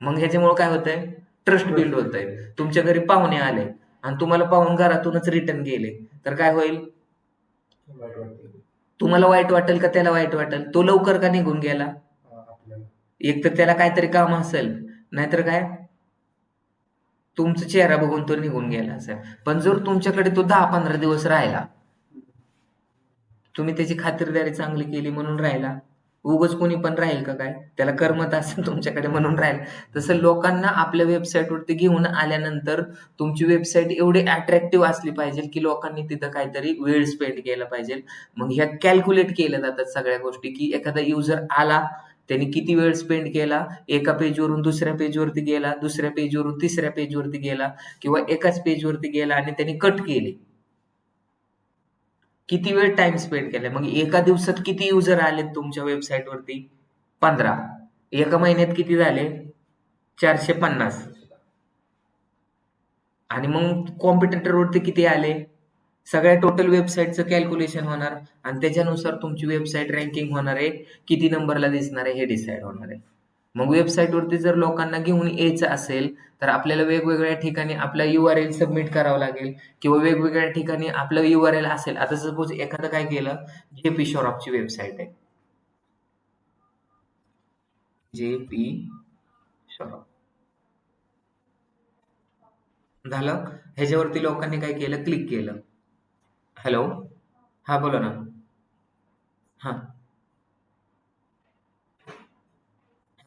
मग ह्याच्यामुळे काय होतंय? ट्रस्ट बिल्ड होतंय. तुमच्या घरी पाहुणे आले आणि तुम्हाला पाहून घरातूनच रिटर्न गेले, तर काय होईल? तुम्हाला वाईट वाटेल का त्याला वाईट वाटेल? तो लवकर का निघून गेला? एक तर त्याला काहीतरी काम असेल, नाहीतर काय तुमचा चेहरा बघून तो निघून गेला असेल. पण जर तुमच्याकडे तो 10-15 दिवस राहिला, तुम्ही त्याची खातिरदारी चांगली केली म्हणून राहिला. उगाच कोणी पण राहील का काय? त्याला करमत असेल तुमच्याकडे म्हणून राहील. तसं लोकांना आपल्या वेबसाईटवरती घेऊन आल्यानंतर तुमची वेबसाईट एवढी अट्रॅक्टिव्ह असली पाहिजे की लोकांनी तिथं काहीतरी वेळ स्पेंड केला पाहिजे. मग ह्या कॅल्क्युलेट केल्या जातात सगळ्या गोष्टी, की एखादा युजर आला, त्यांनी किती वेळ स्पेंड केला, एका पेजवरून दुसऱ्या पेजवरती गेला, दुसऱ्या पेजवरून तिसऱ्या पेजवरती गेला, किंवा एकाच पेजवरती गेला आणि त्यांनी कट केले, किती वेळ टाइम स्पेंड केलाय. मग एका दिवसात किती युजर आलेत तुमच्या वेबसाईटवरती? 15. एका महिन्यात किती झाले? 450. आणि मग कॉम्पिटिटरवरती किती आले? सगळ्या टोटल वेबसाईटचं कॅल्क्युलेशन होणार आणि त्याच्यानुसार तुमची वेबसाईट रँकिंग होणार आहे, किती नंबरला दिसणार आहे हे डिसाईड होणार आहे. मग वेबसाईटवरती जर लोकांना घेऊन यायचं असेल तर आपल्याला वेगवेगळ्या ठिकाणी आपला URL सबमिट करावा लागेल, किंवा वेगवेगळ्या ठिकाणी आपलं URL असेल. आता सपोज एखादं काय केलं, JP शॉपची वेबसाईट आहे, JP शॉप झालं. ह्याच्यावरती लोकांनी काय केलं? क्लिक केलं. हॅलो, हा बोला ना. हा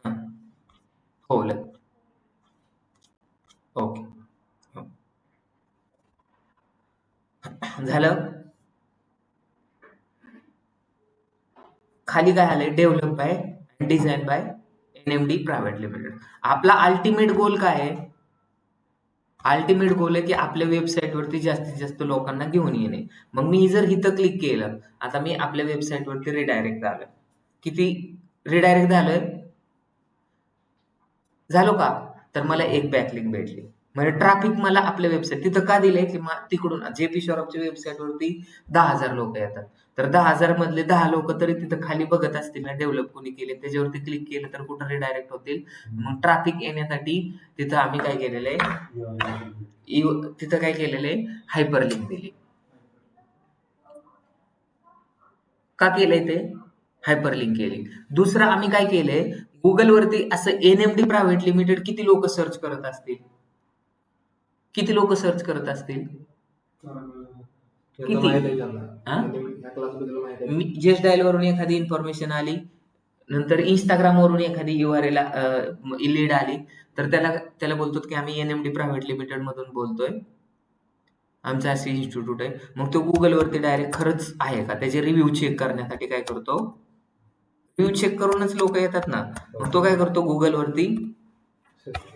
हा हो, ओके. हो. झालं. खाली काय आलंय? Develop by design by NMD private limited. आपला अल्टिमेट गोल काय आहे? अल्टिमेट गोल आहे की आपल्या वेबसाईटवरती जास्तीत जास्त लोकांना घेऊन येणे. मग मी जर इथं क्लिक केलं, आता मी आपल्या वेबसाईटवरती रिडायरेक्ट झालं. किती रिडायरेक्ट झालो का? तर मला एक बॅकलिंक भेटली. म्हणजे ट्रॅफिक मला आपल्या वेबसाईट तिथं का दिलंय की तिकडून जेपी सौरभच्या वेबसाईटवरती 10,000 लोक येतात. तर 10,000 मधले 10 लोक तरी तिथं खाली बघत असतील ना डेव्हलप कोणी केले, त्याच्यावरती क्लिक केलं तर कुठं रिडायरेक्ट होतील. मग ट्रॅफिक येण्यासाठी तिथं आम्ही काय केलेलं आहे, तिथं काय केलेलं आहे, हायपरलिंक दिली. का केलंय ते? हायपरलिंक केली. दुसरं आम्ही काय केलंय, गुगलवरती असं एनएमडी प्रायव्हेट लिमिटेड किती लोक सर्च करत असतील? किती लोक सर्च करत असतील? किती? हा? जेस्ट डायल वरून एखादी इन्फॉर्मेशन आली, नंतर इंस्टाग्राम वरून एखादी URL लीड आली, तर त्याला बोलतो की आम्ही एनएमडी प्रायव्हेट लिमिटेड मधून बोलतोय, आमचं असे इन्स्टिट्यूट आहे. मग तो गुगलवरती डायरेक्ट खरंच आहे का त्याचे रिव्ह्यू चेक करण्यासाठी काय करतो, रिव्ह्यू चेक करूनच लोक येतात ना. मग तो काय करतो, गुगलवरती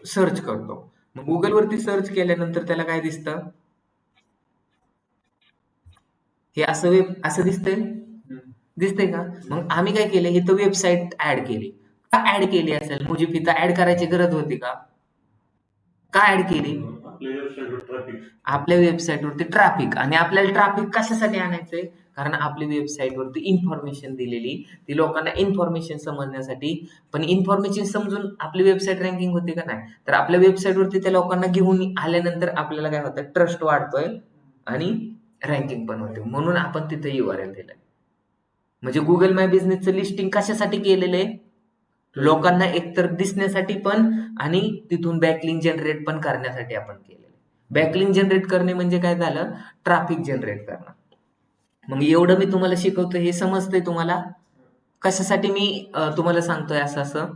सर्च करतो. मग गुगलवरती सर्च केल्यानंतर त्याला काय दिसतं, हे असं दिसतंय का? मग आम्ही काय केलं, इथं वेबसाईट ऍड केली. का ऍड केली असेल? मुजीब इथं ऍड करायची गरज होती का? का ऍड केली? आपल्या वेबसाईटवर ट्रॅफिक. आपल्या वेबसाईटवरती ट्रॅफिक, आणि आपल्याला ट्रॅफिक कशासाठी आणायचंय? कारण आपली वेबसाईटवरती इन्फॉर्मेशन दिलेली, ती लोकांना इन्फॉर्मेशन समजण्यासाठी. पण इन्फॉर्मेशन समजून आपली वेबसाईट रँकिंग होते का नाही? तर आपल्या वेबसाईटवरती त्या लोकांना घेऊन आल्यानंतर आपल्याला काय होतं, ट्रस्ट वाढतोय आणि रँकिंग पण होते. म्हणून आपण तिथे URL दिलंय. म्हणजे गुगल माय बिझनेसचं लिस्टिंग कशासाठी केलेलं आहे? लोकांना एकतर दिसण्यासाठी पण, आणि तिथून बॅकलिंक जनरेट पण करण्यासाठी आपण केलेलं आहे. बॅकलिंक जनरेट करणे म्हणजे काय झालं, ट्रॅफिक जनरेट करणं. मग एवढं मी तुम्हाला शिकवतोय, हे समजतंय तुम्हाला? कशासाठी मी तुम्हाला सांगतोय असं?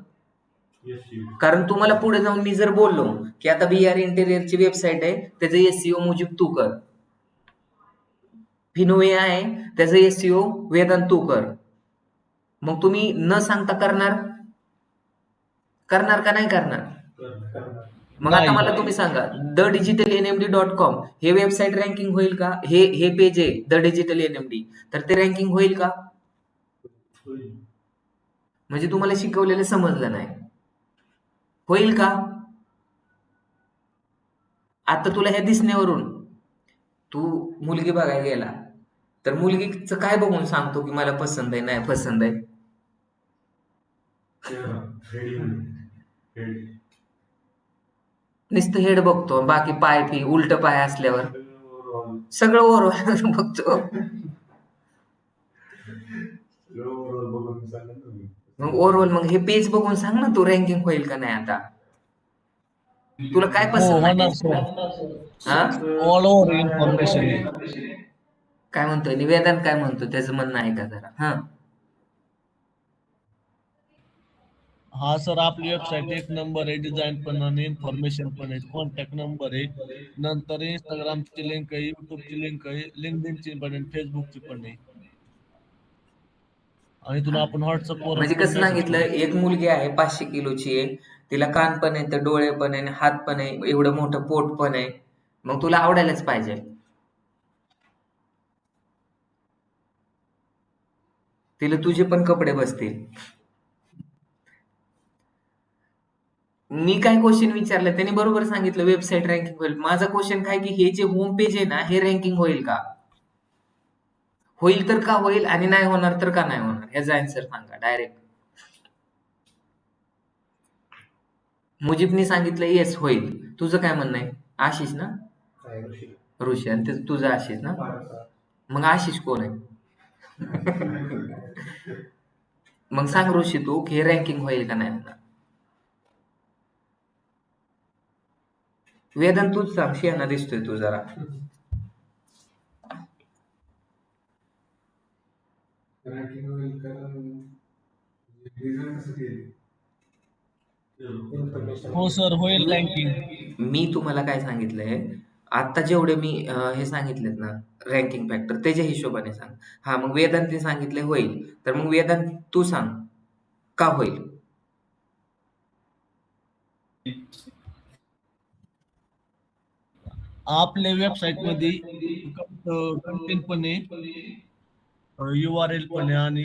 कारण तुम्हाला पुढे जाऊन मी जर बोललो की आता BR इंटेरियरची वेबसाईट आहे, त्याचं SEO मुजीब तू कर. फिनोवे आहे, त्याचं SEO वेदांत तू कर. मग तुम्ही न सांगता करणार का नाही करणार? मग आता मला तुम्ही सांगा, thedigitalnmd.com हे वेबसाईट रँकिंग होईल का? हे पेज आहे द डिजिटल NMD, तर ते रँकिंग होईल का? म्हणजे तुम्हाला शिकवलेलं समजलं नाही. होईल का? आता तुला हे दिसण्यावरून तू मुलगी बघायला गेला, तर मुलगीचं काय बघून सांगतो की मला पसंत आहे नाही पसंत आहे? नुसतं हेड बघतो, बाकी पाय उलट पाय असल्यावर सगळं ओव्हरऑल बघतो. मग ओव्हरऑल मग हे पेज बघून सांग ना तू रँकिंग होईल का नाही. आता तुला काय हो पसंत होणार नाही? सर. हा? ऑल ओव्हर इन्फॉर्मेशन आहे. काय म्हणतोय निवेदन, काय म्हणतो त्याचं म्हणणं आहे का जरा? हा, हा सर, आपली वेबसाईट एक नंबर आहे, डिझाईन पण आणि इन्फॉर्मेशन पण आहे, कॉन्टॅक्ट नंबर आहे, नंतर इंस्टाग्रामची लिंक आहे, युट्यूबची लिंक आहे, लिंक्डइनची पण आहे, फेसबुकची पण आहे, आणि तुला आपण व्हॉट्सअपवर म्हणजे पण कसं मेसेज सांगितलं, करू. एक मुलगी आहे 500 किलोची आहे, तिला कान पण आहे, तर डोळे पण आहे, हात पण आहे, एवढं मोठं पोट पण आहे. मग तुला आवडायलाच पाहिजे. तिला तुझे पण कपडे बसतील. मी काय क्वेश्चन विचारलं त्याने बरोबर सांगितलं वेबसाईट रँकिंग होईल. माझा क्वेश्चन काय की हे जे होम पेज आहे ना, हे रँकिंग होईल का? होईल तर का होईल, आणि नाही होणार तर का नाही होणार, याचा आन्सर सांगा डायरेक्ट. मुजीबनी सांगितलं येस होईल. तुझं काय म्हणणं आहे? आशिष ना? ऋषी. आणि तुझं आशिष ना? मग आशिष कोण आहे? मग सांग ऋषी तू की हे रँकिंग होईल का नाही होणार. वेदांत तूच सांग, शियाना दिसतोय तू जरा. हो सर, होईल रँकिंग. मी तुम्हाला काय सांगितलंय, आता जेवढे मी हे सांगितलेत ना रँकिंग फॅक्टर, त्याच्या हिशोबाने सांग. हा, मग वेदांतने सांगितले होईल, तर मग वेदांत तू सांग का होईल. आपल्या वेबसाईट मध्ये कंटेंट पण आहे, URL पण आहे आणि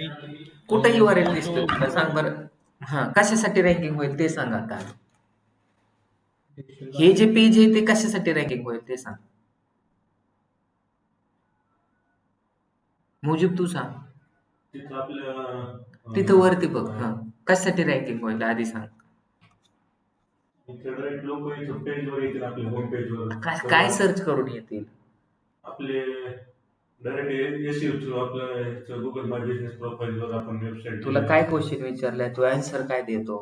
कुठं URL फोटो. दिसतोय तुला सांग बरं. हा, कशासाठी रँकिंग होईल ते सांग आता. हे जे पेज आहे ते कशासाठी रँकिंग होईल ते सांग. मुजीब तू सांग. तिथं आपल्या तिथं वरती बघ. हा, कशासाठी रँकिंग होईल आधी सांग. डायरेक्ट लोक इथं पेजवर येतील, आपल्या होम पेजवर. काय सर्च करून येतील. आपले डायरेक्ट एसईओ थ्रू आपलं गुगल माय बिझनेस प्रोफाईलवर आपण वेबसाईट तुला काय क्वेश्चन विचारलाय, तू आन्सर काय देतो.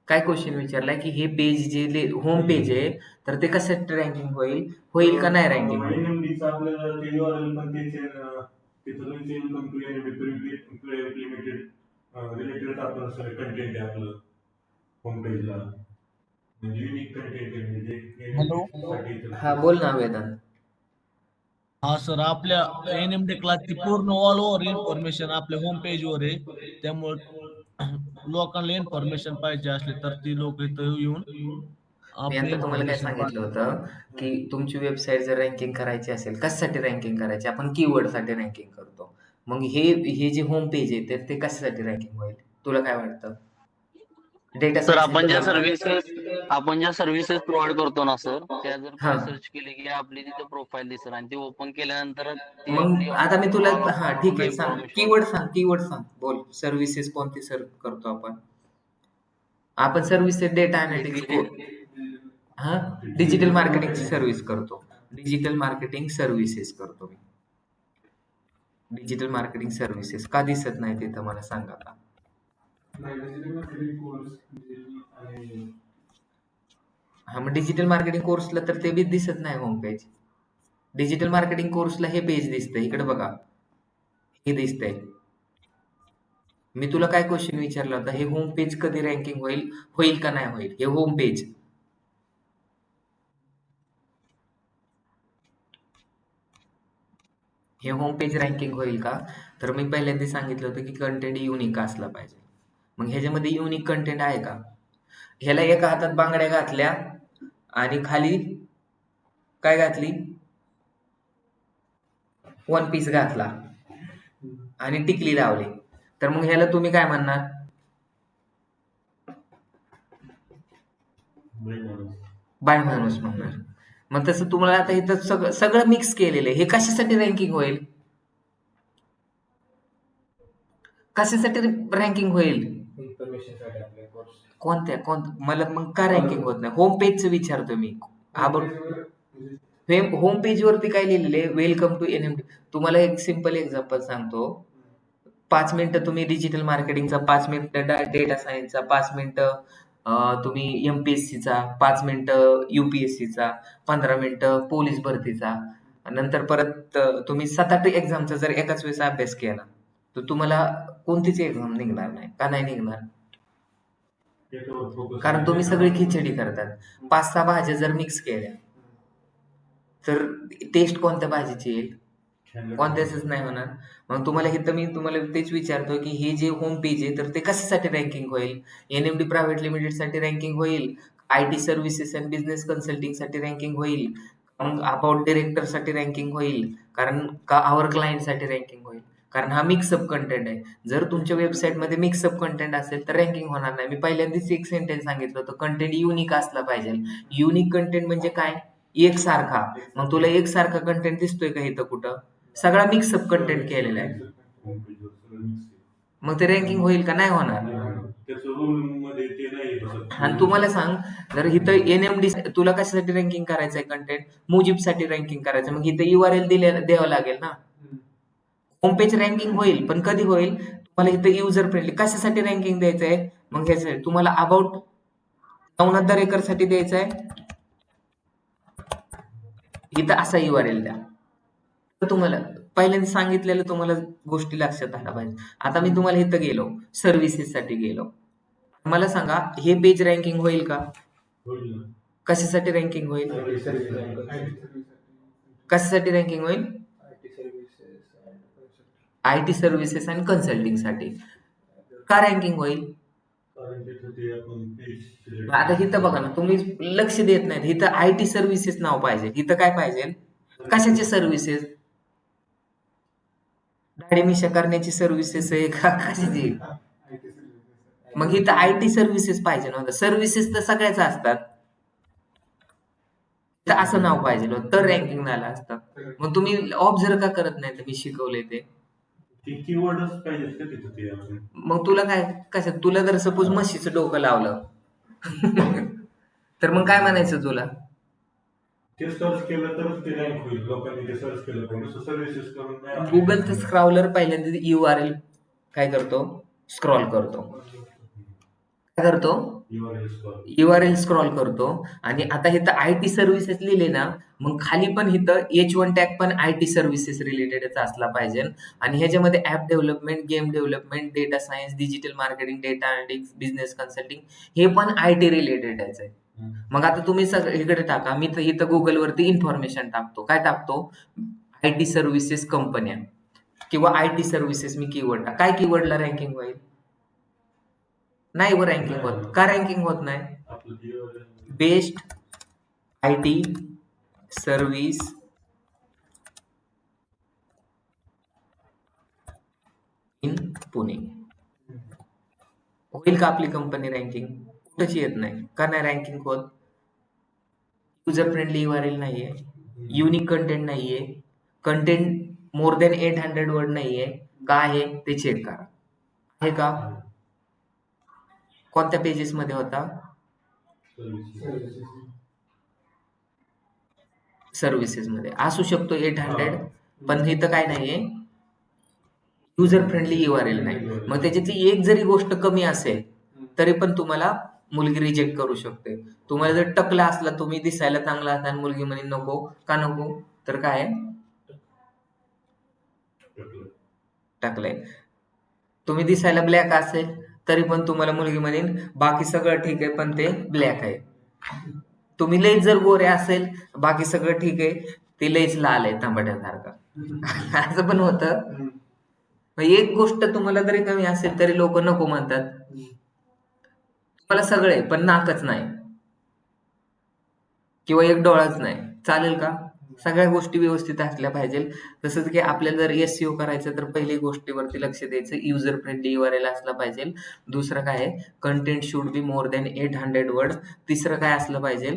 काय क्वेश्चन विचारलाय की हे पेज जे होम पेज आहे तर ते कशासाठी रँकिंग होईल, होईल का नाही रँकिंग होईल. एनएमडीचं आपल्याला ते URL पण तेच तिथं तुमचे income to NMD limited related आपण सगळं कंटेंट आहे आपलं होम पेजला. म्हणजे युनिक कंटेंट आहे, म्हणजे हॅलो. साठी. हा, बोल ना वेदांत. हा सर, आपल्या NMD क्लासची पूर्ण ऑल ओव्हर इन्फॉर्मेशन आपल्या होम पेजवर आहे. त्यामुळे लोकांना इन्फॉर्मेशन पाहिजे असले तर ती लोक इथं येऊन मी आपली आता तुम्हाला काय इन्फॉर्मेशन सांगितलं पाहतात. होतं की तुमची वेबसाईट जर रँकिंग करायची असेल, कशासाठी रँकिंग करायची, आपण कीवर्ड साठी रँकिंग करतो. मग हे जे होम पेज आहे तर ते कशासाठी रँकिंग होईल तुला काय वाटतं. डेटा सर सायन्स आपण ज्या सर्व्हिसेस प्रोव्हाइड करतो ना सर, त्या जर हा, कोणी सर्च केले की आपली तिथे प्रोफाईल दिसेल आणि ती ओपन केल्यानंतर ती आपली मग आता मी तुला हा ठीक पूर्ण आहे सांग, इन्फॉर्मेशन. कीवर्ड सांग बोल. सर्व्हिसेस कोणती सर्व करतो आपण सर्व्हिसेस डेटा अनालिटिक्स. हा, डिजिटल मार्केटिंगची सर्व्हिस करतो. डिजिटल मार्केटिंग सर्व्हिसेस करतो मी. डिजिटल मार्केटिंग सर्व्हिसेस का दिसत नाही तिथं मला सांग आता. हा, मग डिजिटल मार्केटिंग कोर्सला तर ते बी दिसत नाही होम पेज. डिजिटल मार्केटिंग कोर्सला हे पेज दिसतंय, इकडे बघा हे दिसतंय. मी तुला काय क्वेश्चन विचारला होता, हे होम पेज कधी रँकिंग होईल, होईल का नाही होईल. हे होम पेज हे होम पेज रँकिंग होईल का, तर मी पहिल्यांदा सांगितलं होतं की कंटेंट युनिक असला पाहिजे. मग ह्याच्यामध्ये युनिक कंटेंट आहे का. ह्याला एका हातात बांगड्या घातल्या आणि खाली काय घातली, वन पीस घातला आणि टिकली लावली, तर मग ह्याला तुम्ही काय म्हणणार. बाय माणूस म्हणणार. मग तसं तुम्हाला आता इथं सगळं मिक्स केलेलं आहे. हे कशासाठी रँकिंग होईल, कशासाठी रँकिंग होईल. कोणत्या मला मग का रँकिंग होत नाही. होम पेजचं विचारतो मी. होम पेज वरती काय लिहिलेलं आहे, वेलकम टू NMD. तुम्हाला एक सिंपल एक्झाम्पल सांगतो. 5 मिनिटं तुम्ही डिजिटल मार्केटिंगचा, 5 मिनिटं डेटा सायन्सचा, 5 मिनिटं तुम्ही MPSCचा, 5 मिनिटं UPSCचा, 15 मिनिटं पोलीस भरतीचा, नंतर परत तुम्ही 7-8 एक्झामचा जर एकाच वेळेस अभ्यास केला तर तुम्हाला कोणतीच एक्झाम निघणार नाही. का नाही निघणार, कारण तुम्ही सगळी खिचडी करतात. 5-6 भाज्या जर मिक्स केल्या तर टेस्ट कोणत्या भाजीची येईल, कोणत्याच नाही होणार. मग तुम्हाला इथं मी तुम्हाला तेच विचारतो की हे जे होम पेज आहे तर ते कशासाठी रँकिंग होईल. NMD प्रायव्हेट लिमिटेड साठी रँकिंग होईल, IT services and business consulting साठी रँकिंग होईल, मग अबाउट डिरेक्टर साठी रँकिंग होईल, कारण का आवर क्लायंट साठी रँकिंग होईल. कारण हा मिक्सअप कंटेंट आहे. जर तुमच्या वेबसाईटमध्ये मिक्सअप कंटेंट असेल तर रँकिंग होणार नाही. मी पहिल्यांदाच एक सेंटेन्स सांगितलं होतं, कंटेंट युनिक असला पाहिजे. युनिक कंटेंट म्हणजे काय, एकसारखा. मग तुला एकसारखा कंटेंट दिसतोय का इथं कुठं, सगळा मिक्सअप कंटेंट केलेला आहे. मग ते रँकिंग होईल का नाही होणार. आणि तुम्हाला सांग, जर इथं NMD तुला कशासाठी रँकिंग करायचंय कंटेंट, मुजीबसाठी रँकिंग करायचं, मग इथं URL द्यावं लागेल ना. होम पेज रँकिंग होईल पण कधी होईल, तुम्हाला इथं युजर फ्रेंडली कशासाठी रँकिंग द्यायचंय. मग ह्याचं तुम्हाला अबाउट नवनाथ दरेकर साठी द्यायचंय, इथं असा URL द्या. तर तुम्हाला पहिल्यांदा सांगितलेलं तुम्हाला गोष्टी लक्षात आल्या पाहिजे. आता मी तुम्हाला इथं गेलो, सर्व्हिसेस साठी गेलो. मला सांगा हे पेज रँकिंग होईल का, कशासाठी रँकिंग होईल, कशासाठी रँकिंग होईल, IT सर्व्हिसेस आणि कन्सल्टिंग साठी. का रँकिंग होईल, आणि तिथं ते आपण पेज सिलेक्ट आता इथं बघा ना, तुम्ही लक्ष देत नाहीत. इथं IT सर्व्हिसेस नाव पाहिजे. इथं काय पाहिजे? कशाचे सर्व्हिसेस? दाढी मिशा करण्याची सर्व्हिसेस आहे का कशाची? मग इथं IT सर्व्हिसेस पाहिजे नव्हतं. सर्व्हिसेस तर सगळ्याच असतात. तर असं नाव पाहिजे होतं, तर रँकिंग झालं असतं. मग तुम्ही ऑब्झर्व का करत नाही तर मी शिकवलंय ते? ते कीवर्डच पाहिजेत का तिथं ते आपण मग तुला काय कशात? तुला जर सपोज म्हशीचं डोकं लावलं तर मग काय म्हणायचं तुला? ते सर्च केलं तरच ते रँक होईल. लोकांनी ते सर्च केलं पाहिजे. नुसतं सर्व्हिसेस करून नाही आपल्याला गुगलचं rank स्क्रॉलर पहिल्यांदा URL काय करतो? स्क्रॉल करतो. काय करतो? URL scroll. URL स्क्रॉल करतो आणि आता इथं IT सर्व्हिसेस लिहिले ना, मग खाली पण इथं H1 टॅग पण IT सर्व्हिसेस रिलेटेडच असला पाहिजे आणि ह्याच्यामध्ये app development, game development, data science, digital marketing, data analytics, business consulting हे पण IT रिलेटेडच आहे. मग आता तुम्ही सगळं इकडे टाका. मी तर इथं गुगलवरती इन्फॉर्मेशन टाकतो. काय टाकतो? IT सर्व्हिसेस कंपन्या किंवा IT सर्व्हिसेस मी कीवर्ड काय कीवर्डला रँकिंग होईल? नाही व रँकिंग होत. का रँकिंग होत नाही? आपलं URL best IT service in Pune होईल का आपली कंपनी रँकिंग? कुठंच येत नाही. का नाही रँकिंग होत? युजर फ्रेंडली URL नाहीये, युनिक कंटेंट नाहीये, कंटेंट मोर दॅन 800 वर्ड नाहीये. का आहे ते चेक करा. आहे का? कोणत्या पेजेस मध्ये होता? सर्व्हिसेस मध्ये असू शकतो 800, पण इथं काय नाहीये, युजर फ्रेंडली URL नाही. मग त्याच्यातली एक जरी गोष्ट कमी असेल तरी पण तुम्हाला मुलगी रिजेक्ट करू शकते. तुम्हाला जर टकला असला, तुम्ही दिसायला चांगला असला आणि मुलगी म्हणे नको, का नको? तर काय आहे? टाकलंय. तुम्ही दिसायला ब्लॅक असेल तरी पण तुम्हाला मुलगी म्हणेन बाकी सगळं ठीक आहे पण ते ब्लॅक आहे. तुम्ही लयच जर गोरे असेल, बाकी सगळं ठीक आहे, ते लयच लाल आहे तांबड्यासारखं असं पण होतं. मग एक गोष्ट तुम्हाला जरी कमी असेल तरी लोक नको म्हणतात. तुम्हाला सगळं आहे पण नाकच नाही किंवा एक डोळाच नाही, चालेल का? सगळ्या गोष्टी व्यवस्थित असल्या पाहिजे. तसंच की आपल्याला जर SEO करायचं तर पहिली गोष्टीवरती लक्ष द्यायचं, युजर फ्रेंडली URL असला पाहिजे. दुसरं काय आहे? Content should be more than 800 word. तिसरं काय असलं पाहिजे?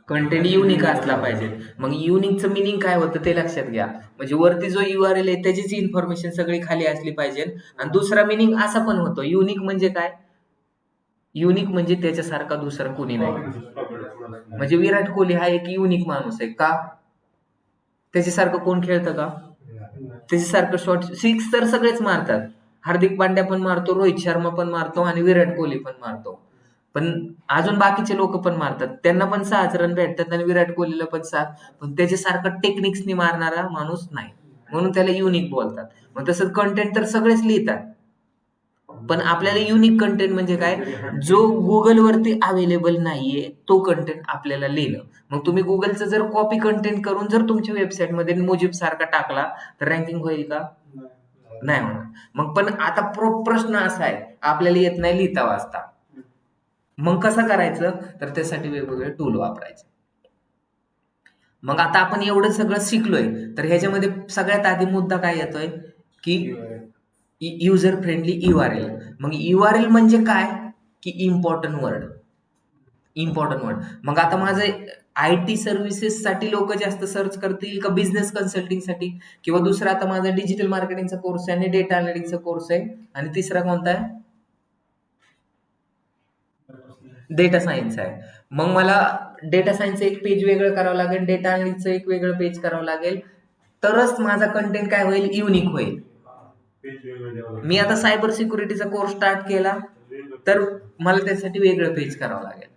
कंटेंट युनिक असला पाहिजे. मग युनिकचं मिनिंग काय होतं ते लक्षात घ्या. म्हणजे वरती जो URL आहे त्याचीच इन्फॉर्मेशन सगळी खाली असली पाहिजे. आणि दुसरा मिनिंग असा पण होतो, युनिक म्हणजे काय? युनिक म्हणजे त्याच्यासारखा दुसरा कोणी नाही. म्हणजे विराट कोहली हा एक युनिक माणूस आहे. का? त्याच्यासारखं कोण खेळतं का? त्याच्यासारखं शॉर्ट सिक्स तर सगळेच मारतात. हार्दिक पांड्या पण मारतो, रोहित शर्मा पण मारतो आणि विराट कोहली पण मारतो. पण अजून बाकीचे लोक पण मारतात. त्यांना पण 6 रन भेटतात आणि विराट कोहलीला पण 6. पण त्याच्यासारखं टेक्निक्सनी मारणारा माणूस नाही. म्हणून त्याला युनिक बोलतात. मग तसंच कंटेंट तर सगळेच लिहितात. पण आपल्याला युनिक कंटेंट म्हणजे काय? जो गुगलवरती अवेलेबल नाहीये तो कंटेंट आपल्याला लिहिणं. मग तुम्ही गुगलचं जर कॉपी कंटेंट करून जर तुमच्या वेबसाईटमध्ये मुजीब सारखा टाकला तर रँकिंग होईल का? नाही होणार. मग पण आता प्रश्न असा आहे, आपल्याला येत नाही लिहिता वाचता. मग कसं करायचं? तर त्यासाठी वेगवेगळे टूल वापरायचे. मग आता आपण एवढं सगळं शिकलोय तर ह्याच्यामध्ये सगळ्यात आधी मुद्दा काय येतोय की युजर फ्रेंडली URL. मग URL म्हणजे काय? की इम्पॉर्टंट वर्ड. Important word. मग आता माझं IT सर्व्हिसेस साठी लोक जास्त सर्च करतील का बिझनेस कन्सल्टिंग साठी? किंवा दुसरा आता माझा डिजिटल मार्केटिंगचा कोर्स आहे आणि डेटा अनालिटिक्सचा कोर्स आहे आणि तिसरा कोणता आहे? डेटा सायन्स आहे. मग मला डेटा सायन्सचं एक पेज वेगळं करावं लागेल, डेटा अनालिटिक्सचं एक वेगळं पेज करावं लागेल, तरच माझा कंटेंट काय होईल? युनिक होईल. मी आता सायबर सिक्युरिटीचा कोर्स स्टार्ट केला तर मला त्यासाठी वेगळं पेज करावं लागेल.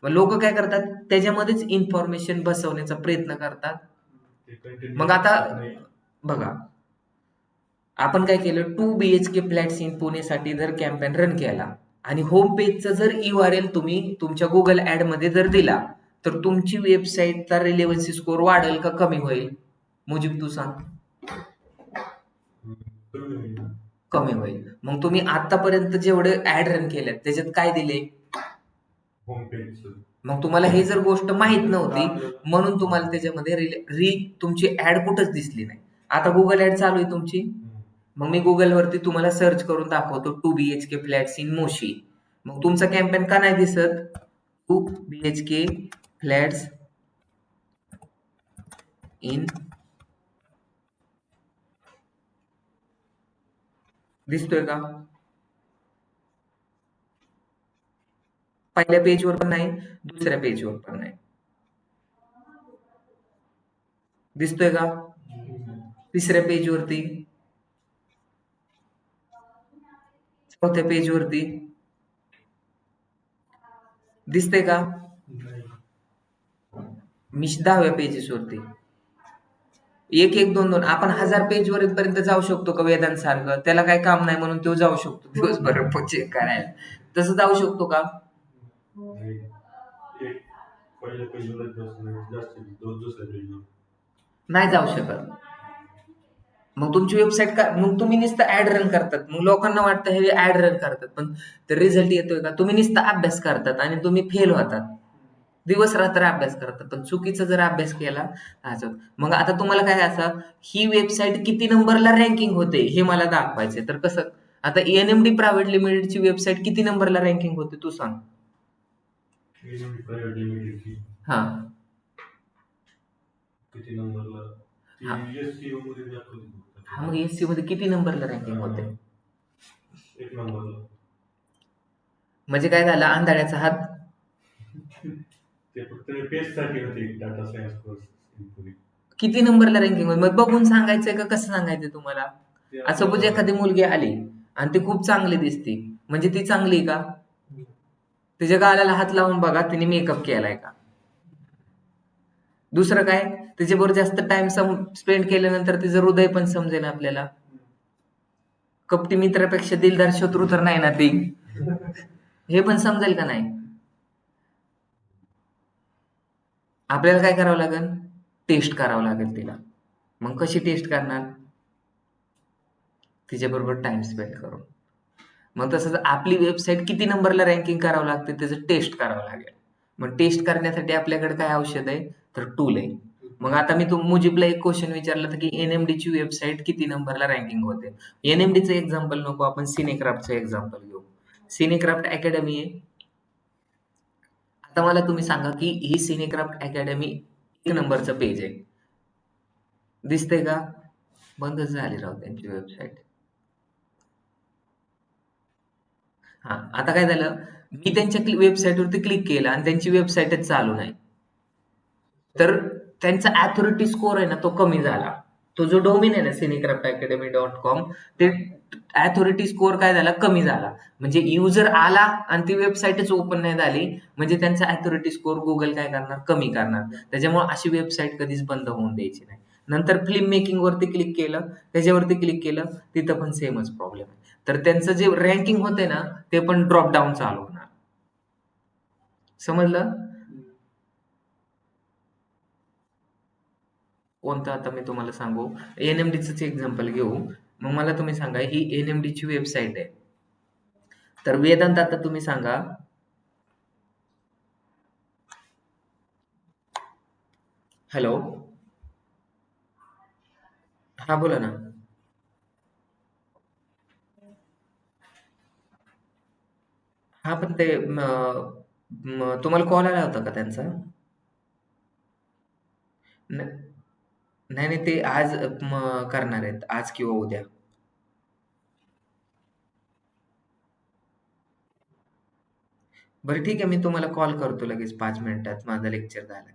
मग लोक काय करतात? त्याच्यामध्येच इन्फॉर्मेशन बसवण्याचा प्रयत्न करतात. मग आता बघा, आपण काय केलं? 2 BHK फ्लॅट्स इन पुणेसाठी जर कॅम्पेन रन केला आणि होम पेजचा जर URL तुम्ही तुमच्या गुगल ऍड मध्ये जर दिला तर तुमची वेबसाईटचा रिलेव्हन्सी स्कोर वाढेल का कमी होईल? मुजीब तू सांग. कमी होईल. मग तुम्ही आतापर्यंत जेवढे ऍड रन केल्यात त्याच्यात काय दिले? होम पेज मग तुम्हाला हे जर गोष्ट माहित नव्हती म्हणून तुम्हाला त्याच्यामध्ये तुमची ऍड कुठंच दिसली नाही. आता गुगल ऍड चालू आहे तुमची. मग मी गुगल वरती तुम्हाला सर्च करून दाखवतो 2 BHK फ्लॅट्स इन मोशी. मग तुमचा कॅम्पेन का नाही दिसत? 2 BHK फ्लॅट्स इन दिसतोय का? पहिल्या पेजवर पण नाही, दुसऱ्या पेजवर पण नाही. दिसतोय का? तिसऱ्या पेजवरती, चौथ्या पेजवरती दिसतंय का? मी 10व्या पेजेस वरती. एक एक दोन दोन आपण 1000 पेज पर्यंत जाऊ शकतो का वेदांत सारखं? त्याला काही काम नाही म्हणून तो जाऊ शकतो दिवसभर चेक करायला. तसं जाऊ शकतो का? एक पहिल्या पेजवरच जास्त दुसऱ्या पेजवर नाही जाऊ शकत. मग तुमची वेबसाईट का मग तुम्ही नुसतं ऍड रन करतात. मग लोकांना वाटतं हे ऍड रन करतात पण रिझल्ट येतोय का? तुम्ही नुसतं अभ्यास करतात आणि तुम्ही फेल होतात. दिवस रात्र अभ्यास करतात पण चुकीचा जर अभ्यास केला मग आता तुम्हाला काय असं ही वेबसाईट किती नंबरला रँकिंग होते हे मला दाखवायचे. तर कसं आता NMD प्रायव्हेट लिमिटेडची वेबसाईट किती नंबरला रँकिंग होते तू सांग. प्रायव्हेट लिमिटेडची हा किती नंबरला? हा. SEO मध्ये दाखवते. हा मग SEO मध्ये किती नंबरला रँकिंग होते? 1 नंबरला. म्हणजे काय झालं आंधळ्याचा हात. ते फक्त पेज साठी होते डाटा सायन्स कोर्स. किती नंबरला रँकिंग होते मग बघून सांगायचंय का कसं सांगायचंय तुम्हाला? असं सपोज एखादी मुलगी आली आणि ती खूप चांगली दिसते म्हणजे ती चांगली का? तिच्या गालाला हात लावून बघा तिने मेकअप केलाय का? दुसरं काय तिच्याबरोबर जास्त टाइम स्पेंड केल्यानंतर तिचं हृदय पण समजेल आपल्याला. कपटी मित्रापेक्षा दिलदार शत्रू तर नाही ना ती. हे पण समजेल का नाही? आपल्याला काय करावं लागेल? टेस्ट करावं लागेल तिला. मग कशी टेस्ट करणार? तिच्याबरोबर टाइम स्पेंड करून. मग तसंच आपली वेबसाईट किती नंबरला रँकिंग करावं लागते त्याचं टेस्ट करावं लागेल. मग टेस्ट करण्यासाठी आपल्याकडे काय औषध आहे? तर टूल आहे. मग आता मी मुजीबला एक क्वेश्चन विचारला होता की NMD ची वेबसाईट किती नंबरला रँकिंग होते? NMDचं एक्झाम्पल नको आपण सिनेक्राफ्टचं एक्झाम्पल घेऊ. सिनेक्राफ्ट अकॅडमी आहे. आता मला तुम्ही सांगा की ही सिनेक्राफ्ट अकॅडमी 1 नंबरचं पेज आहे. दिसतंय का? बंदच झाली राव त्यांची वेबसाईट. हा आता काय झालं मी त्यांच्या वेबसाईटवरती क्लिक केलं आणि त्यांची वेबसाईटच चालू नाही. तर त्यांचा ऑथॉरिटी स्कोर आहे ना तो कमी झाला. तो जो डोमेन आहे ना cineCraftacademy.com ते ऑथॉरिटी स्कोर काय झाला? कमी झाला. म्हणजे युजर आला आणि ती वेबसाईटच ओपन नाही झाली म्हणजे त्यांचा ऑथॉरिटी स्कोर गुगल काय करणार? कमी करणार. त्याच्यामुळे अशी वेबसाईट कधीच बंद होऊन द्यायची नाही. नंतर फिल्म मेकिंग वरती क्लिक केलं, त्याच्यावरती क्लिक केलं, तिथं पण सेमच प्रॉब्लेम आहे. तर त्यांचं जे रँकिंग होते ना ते पण ड्रॉप डाऊन चालू होणार. समजलं? कोणतं आता मी तुम्हाला सांगू? NMDच एक्झाम्पल घेऊ. मग मला तुम्ही सांगा ही NMD ची वेबसाईट आहे. तर वेदांत आता तुम्ही सांगा. हॅलो. हा बोला ना. हा पण ते तुम्हाला कॉल आला होता का त्यांचा? नाही नाही ते आज करणार आहेत आज किंवा उद्या. बरं ठीक आहे मी तुम्हाला कॉल करतो लगेच 5 मिनिटात माझा लेक्चर झाला.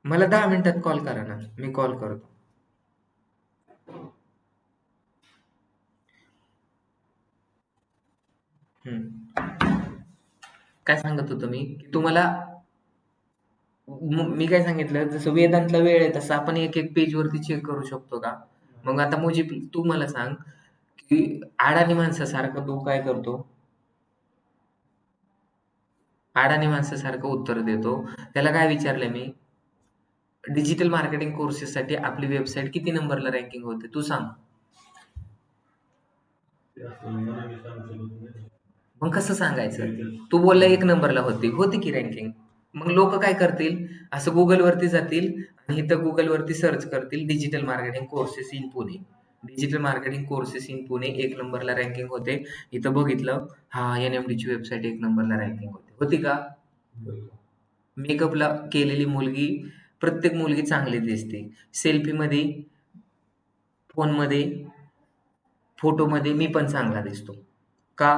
मला 10 मिनिटात कॉल करा ना मी कॉल करतो. काय सांगत होतो मी तुम्हाला मी काय सांगितलं जसं वेदांतला वेळ आहे तसं आपण एक एक पेज वरती चेक करू शकतो का? मग आता मुजीब तू मला सांग की अडाणी माणसासारखं तू काय करतो? अडाणी माणसासारखं उत्तर देतो. त्याला काय विचारलंय मी? डिजिटल मार्केटिंग कोर्सेससाठी आपली वेबसाईट किती नंबरला रँकिंग होते तू सांग. ते असं मनाने सांगू शकत नाही. मग कसं सांगायचं? Details. तू बोलला एक नंबरला होती की रँकिंग. मग लोक काय करतील, असं गुगलवरती जातील आणि इथं गुगलवरती सर्च करतील digital marketing courses in Pune. Digital marketing courses in Pune 1 नंबरला रँकिंग होते. इथं बघितलं, हा NMDची वेबसाईट 1 नंबरला रँकिंग होती का? मेकअपला केलेली मुलगी, प्रत्येक मुलगी चांगली दिसते. सेल्फीमध्ये, फोनमध्ये, फोटोमध्ये मी पण चांगला दिसतो. का?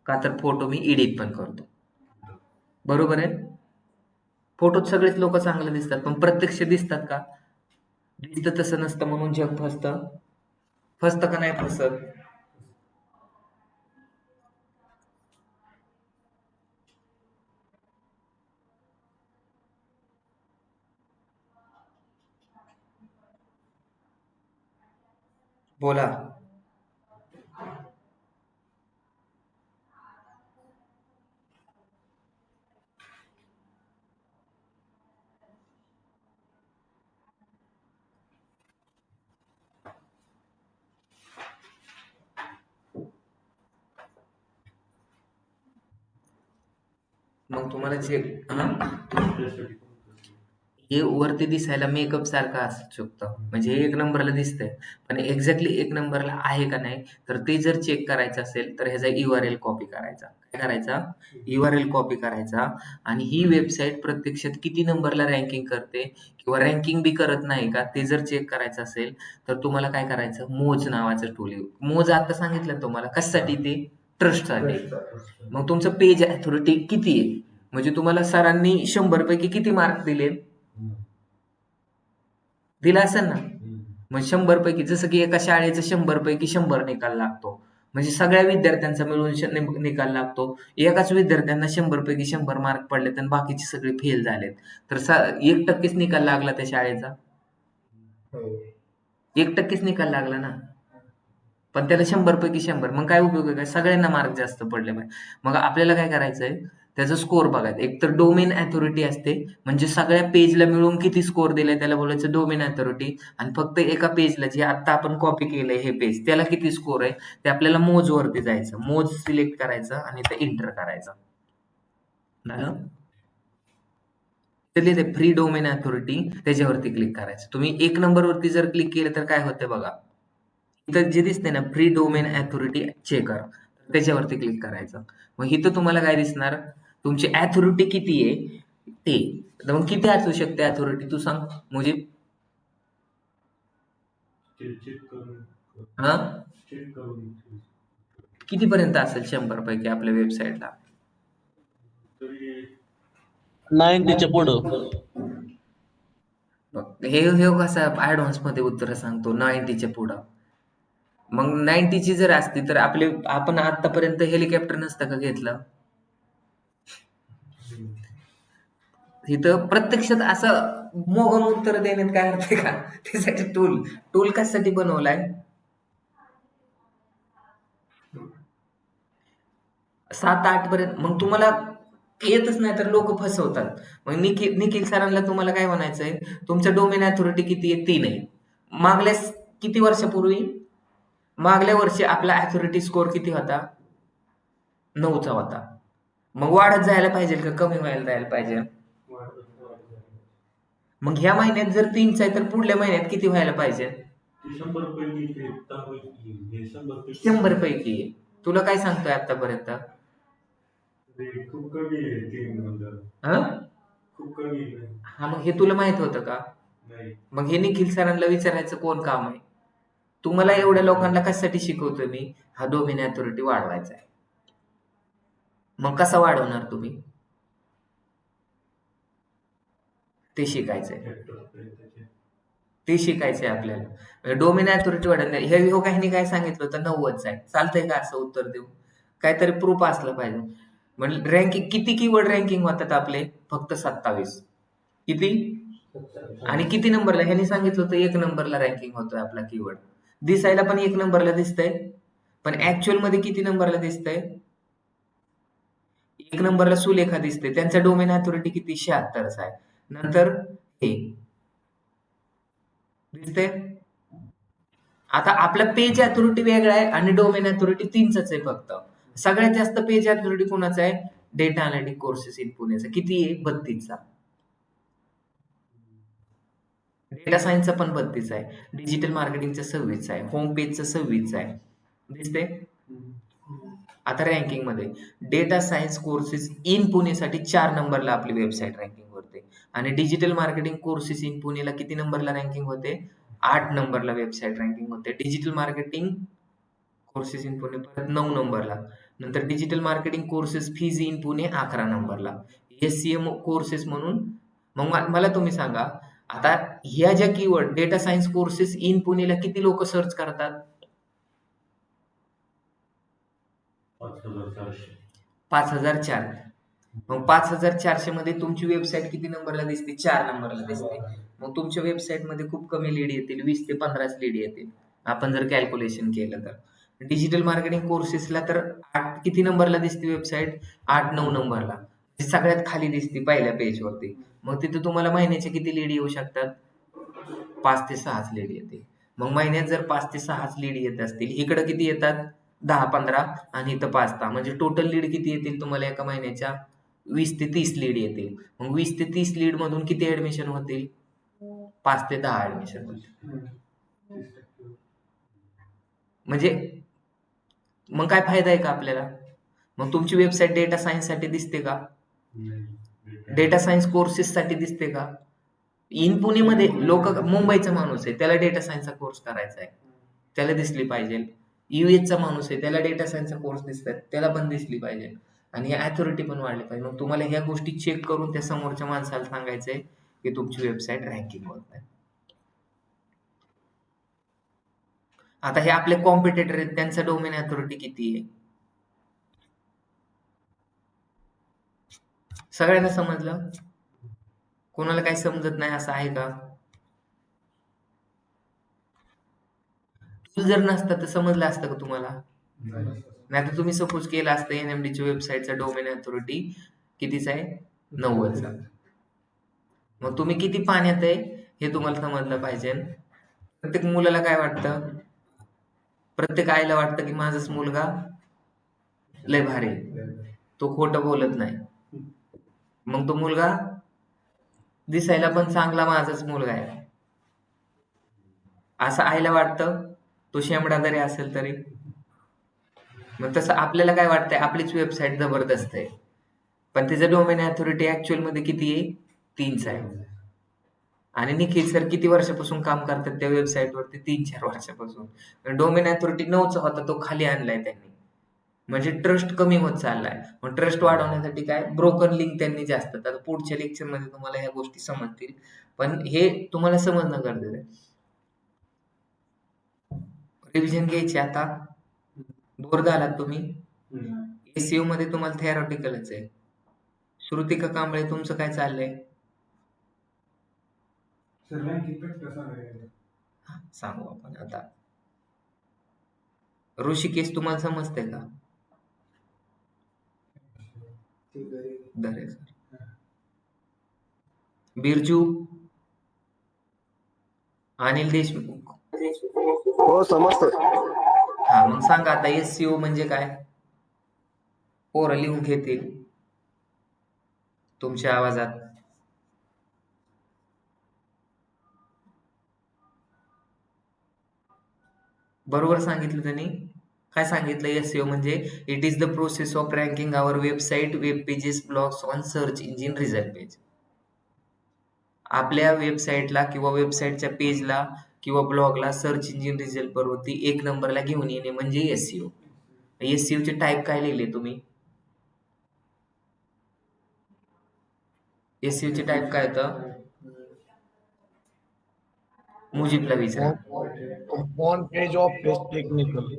का तर फोटो मी एडिट पण करतो. बरोबर आहे? फोटोत सगळेच लोक चांगले दिसतात, पण प्रत्यक्ष दिसतात का? दिसतं तसं नसतं म्हणून जग फसतं. फसतं का नाही फसत? बोला. मग तुम्हाला जे त्यासाठी हे वरती दिसायला मेकअप सारखं असू शकतं, म्हणजे हे 1 नंबरला दिसतंय, पण एक्झॅक्टली 1 नंबरला आहे का नाही, तर ते जर चेक करायचं असेल तर ह्याचा URL कॉपी करायचा. काय करायचा? URL कॉपी करायचा आणि ही वेबसाईट प्रत्यक्षात किती नंबरला रँकिंग करते किंवा रँकिंग बी करत नाही का, ते जर चेक करायचं असेल तर तुम्हाला काय करायचं? मोज नावाचं टूल आहे. मोज आता सांगितलं तुम्हाला कशासाठी? ते ट्रस्टसाठी. मग तुमचं पेज अथॉरिटी किती आहे? म्हणजे तुम्हाला सरांनी 100 पैकी किती मार्क दिले? दिला असेल ना. मग 100 पैकी, जसं की एका शाळेचं 100 पैकी 100 निकाल लागतो, म्हणजे सगळ्या विद्यार्थ्यांचा मिळून निकाल लागतो. एकाच विद्यार्थ्यांना 100 पैकी 100 मार्क पडलेत आणि बाकीचे सगळे फेल झालेत, तर 1% निकाल लागला त्या शाळेचा. 1% निकाल लागला ना. पण त्याला 100 पैकी 100, मग काय उपयोग आहे? काय सगळ्यांना मार्क जास्त पडले पाहिजे. मग आपल्याला काय करायचंय? त्याचा स्कोर बघायचा. एक तर डोमेन अथॉरिटी असते, म्हणजे सगळ्या पेजला मिळून किती स्कोर दिलाय त्याला बोलायचं डोमेन अथॉरिटी. आणि फक्त एका पेजला, जे आता आपण कॉपी केलंय हे पेज, त्याला किती स्कोर आहे ते आपल्याला मोज वरती जायचं. मोज सिलेक्ट करायचं आणि ते एंटर करायचं. झालं? ते फ्री डोमेन अथॉरिटी, त्याच्यावरती क्लिक करायचं. तुम्ही 1 नंबरवरती जर क्लिक केलं तर काय होतं बघा. इथं जे दिसतंय ना, फ्री डोमेन अथॉरिटी चेकर, त्याच्यावरती क्लिक करायचं. मग इथं तुम्हाला काय दिसणार? तुमची अथॉरिटी किती आहे ते. तर मग किती असू शकते अथॉरिटी, तू सांग मुजीब? ते चेक करून हा, चेक करून कितीपर्यंत असेल 100 पैकी आपल्या वेबसाईटला? तरी 90च्या पुढं. हे हे कसं ऍडव्हान्स मध्ये उत्तर सांगतो 90च्या पुढं. मग 90ची जर असती तर आपण आतापर्यंत हेलिकॉप्टर नसतं का घेतलं? इथं प्रत्यक्षात असं मोगम उत्तर देण्यात काय अर्थ आहे का? त्यासाठी टूल कशासाठी बनवलाय? 7-8 पर्यंत. मग तुम्हाला येतच नाही तर लोक फसवतात. मग निखिल सरांना तुम्हाला काय म्हणायचंय? तुमचं डोमेन अथॉरिटी किती आहे? 3 आहे. मागल्या किती वर्षापूर्वी, मागल्या वर्षी आपला अथॉरिटी स्कोर किती होता? 9चा होता. मग वाढत जायला पाहिजे का कमी व्हायला जायला पाहिजे? मग ह्या महिन्यात जर 3चा आहे तर पुढल्या महिन्यात किती व्हायला पाहिजे? 100 पैकी ते 10 पैकी हे 100 पैकी 100 पैकी. तुला काय सांगतोय आतापर्यंत? ते खूप कमी आहे 3 नंबर. हा, खूप कमी आहे. हा, मग हे तुला माहित होतं का? नाही. मग हे निखिल सरांना विचारायचं कोण काम आहे? तुम्हाला एवढ्या लोकांना कशासाठी शिकवतोय मी? हा डोमेन अथॉरिटी वाढवायचा आहे. मग कसा वाढवणार तुम्ही? ते शिकायचंय. ते शिकायचंय आपल्याला. डोमेन अथॉरिटी वाढवणार. हे ह्यांनी काय सांगितलं होतं? 90च आहे. चालतंय का असं उत्तर देऊ? काहीतरी प्रूफ असलं पाहिजे. म्हणजे रँकिंग किती कीवर्ड रँकिंग होतात आपले? फक्त 27. किती? आणि किती नंबरला? ह्यांनी सांगितलं होतं 1 नंबरला रँकिंग होतोय आपला कीवर्ड. दिसायला पण 1 नंबरला दिसतंय, पण ऍक्च्युअल मध्ये किती नंबरला दिसतंय? 1 नंबरला सुलेखा दिसते. त्यांचा डोमेन अथॉरिटी किती? 76चा आहे. नंतर हे दिसतंय. आता आपला पेज अथॉरिटी वेगळा आहे आणि डोमेन अथॉरिटी 3च आहे फक्त. सगळ्यात जास्त पेज अथॉरिटी कोणाचा आहे? डेटा अनॅलिटिक कोर्सेस इन पुणेचा. किती आहे? 32चा. डेटा सायन्सचा पण 32 आहे. डिजिटल मार्केटिंगचा 26 आहे. होम पेजचा 26 आहे. दिसते? आता रँकिंग मध्ये डेटा सायन्स कोर्सेस इन पुणेसाठी 4 नंबरला आपली वेबसाईट रँकिंग होते आणि डिजिटल मार्केटिंग कोर्सेस इन पुणेला किती नंबरला रँकिंग होते? 8 नंबरला वेबसाईट रँकिंग होते. Digital marketing courses in Pune परत 9 नंबरला. नंतर digital marketing courses fees in Pune 11 नंबरला. SCM कोर्सेस म्हणून मग मला तुम्ही सांगा, आता ह्या ज्या keyword data science courses in पुणेला किती लोक सर्च करतात? 5400. 5004. मग 5400 मध्ये तुमची वेबसाईट किती नंबरला दिसते? 4 नंबरला दिसते. मग तुमच्या वेबसाईट मध्ये खूप कमी लीड येतील, 20 ते 15च लीड येतील आपण जर कॅल्क्युलेशन केलं तर. डिजिटल मार्केटिंग कोर्सेसला तर किती नंबरला दिसते वेबसाईट? 8-9 नंबरला. सगळ्यात खाली दिसते पहिल्या पेजवरती. मग तिथे तुम्हाला महिन्याचे किती लीड येऊ शकतात? 5 ते 6च लीड येते. मग महिन्यात जर 5 ते 6च लीड येत असतील, इकडे किती येतात? 10-15 आणि इथं 5-10. म्हणजे टोटल लीड किती येतील तुम्हाला एका महिन्याच्या? 20 ते 30 लीड येतील. मग 20 ते 30 लीड मधून किती ऍडमिशन होतील? 5 ते 10 ऍडमिशन होतील. म्हणजे मग काय फायदा आहे का आपल्याला? मग तुमची वेबसाईट डेटा सायन्स साठी दिसते का? डेटा सायन्स कोर्सेस साठी दिसते का? इन पुणेमध्ये लोक, मुंबईचा माणूस आहे त्याला डेटा सायन्सचा कोर्स करायचा आहे, त्याला दिसली पाहिजे. चा माणूस आहे त्याला डेटा सायन्सचा कोर्स दिसतात, त्याला पण दिसली पाहिजे. आणि अथॉरिटी पण वाढली पाहिजे. मग तुम्हाला ह्या गोष्टी चेक करून त्या समोरच्या माणसाला सांगायचंय की तुमची वेबसाईट रँकिंग होत नाही. आता हे आपले कॉम्पिटिटर आहेत, त्यांचा डोमेन अथॉरिटी किती आहे? सगळ्यांना समजलं? कोणाला काही समजत नाही असं आहे का? जर नसतं तर समजलं असतं का तुम्हाला? नाही तर तुम्ही सपोज केलं असतं NMD ची वेबसाईटचा डोमेन अथॉरिटी कितीचा आहे? 90चा. मग तुम्ही किती पाण्यात आहे हे तुम्हाला समजलं पाहिजे. प्रत्येक मुलाला काय वाटतं? प्रत्येक आईला वाटतं की माझाच मुलगा लय भारी आहे. तो खोटं बोलत नाही. मग तो मुलगा दिसायला पण चांगला माझाच मुलगा आहे असं आईला वाटतं, तो शेंबडा जरी असेल तरी. मग तसं आपल्याला काय वाटतंय? आपलीच वेबसाईट जबरदस्त आहे, पण त्याचं डोमेन अथॉरिटी ऍक्च्युअल मध्ये किती आहे? 3च आहे. आणि निखिल सर किती वर्षापासून काम करतात त्या वेबसाईट वरती? 3-4 वर्षापासून. डोमेन अथॉरिटी 9चा होता, तो खाली आणलाय त्यांनी. म्हणजे ट्रस्ट कमी होत चाललाय. मग ट्रस्ट वाढवण्यासाठी काय? ब्रोकन लिंक त्यांनी जास्त. आता पुढच्या लेक्चर मध्ये तुम्हाला ह्या गोष्टी समजतील, पण हे तुम्हाला समजणं गरजेचं आहे. रिव्हिजन घ्यायची आता. बोर झालात तुम्ही? SEO मध्ये तुम्हाला थेरॉटिकलच आहे. श्रुतिका कांबळे तुमचं काय चाललंय? सांगू आपण आता. ऋषिकेश तुम्हाला समजतंय का? दरेकर. बिरजू, अनिल देशमुख. हो समजतं. हा, मग सांगा आता SEO म्हणजे काय? पोरं लिहून घेतील तुमच्या आवाजात. बरोबर सांगितलं त्यांनी. काय सांगितलं? SEO म्हणजे it is the process of ranking our website, web pages, blogs on search engine result page. आपल्या वेबसाईटला किंवा वेबसाईटच्या पेजला किंवा ब्लॉगला सर्च इंजिन रिझल्ट वरती 1 नंबरला घेऊन येणे म्हणजे SEO. SEO चे टाईप काय लिहिले तुम्ही? SEO चे टाईप काय होतं? मुजीबला विचारा. On page, of page, technical.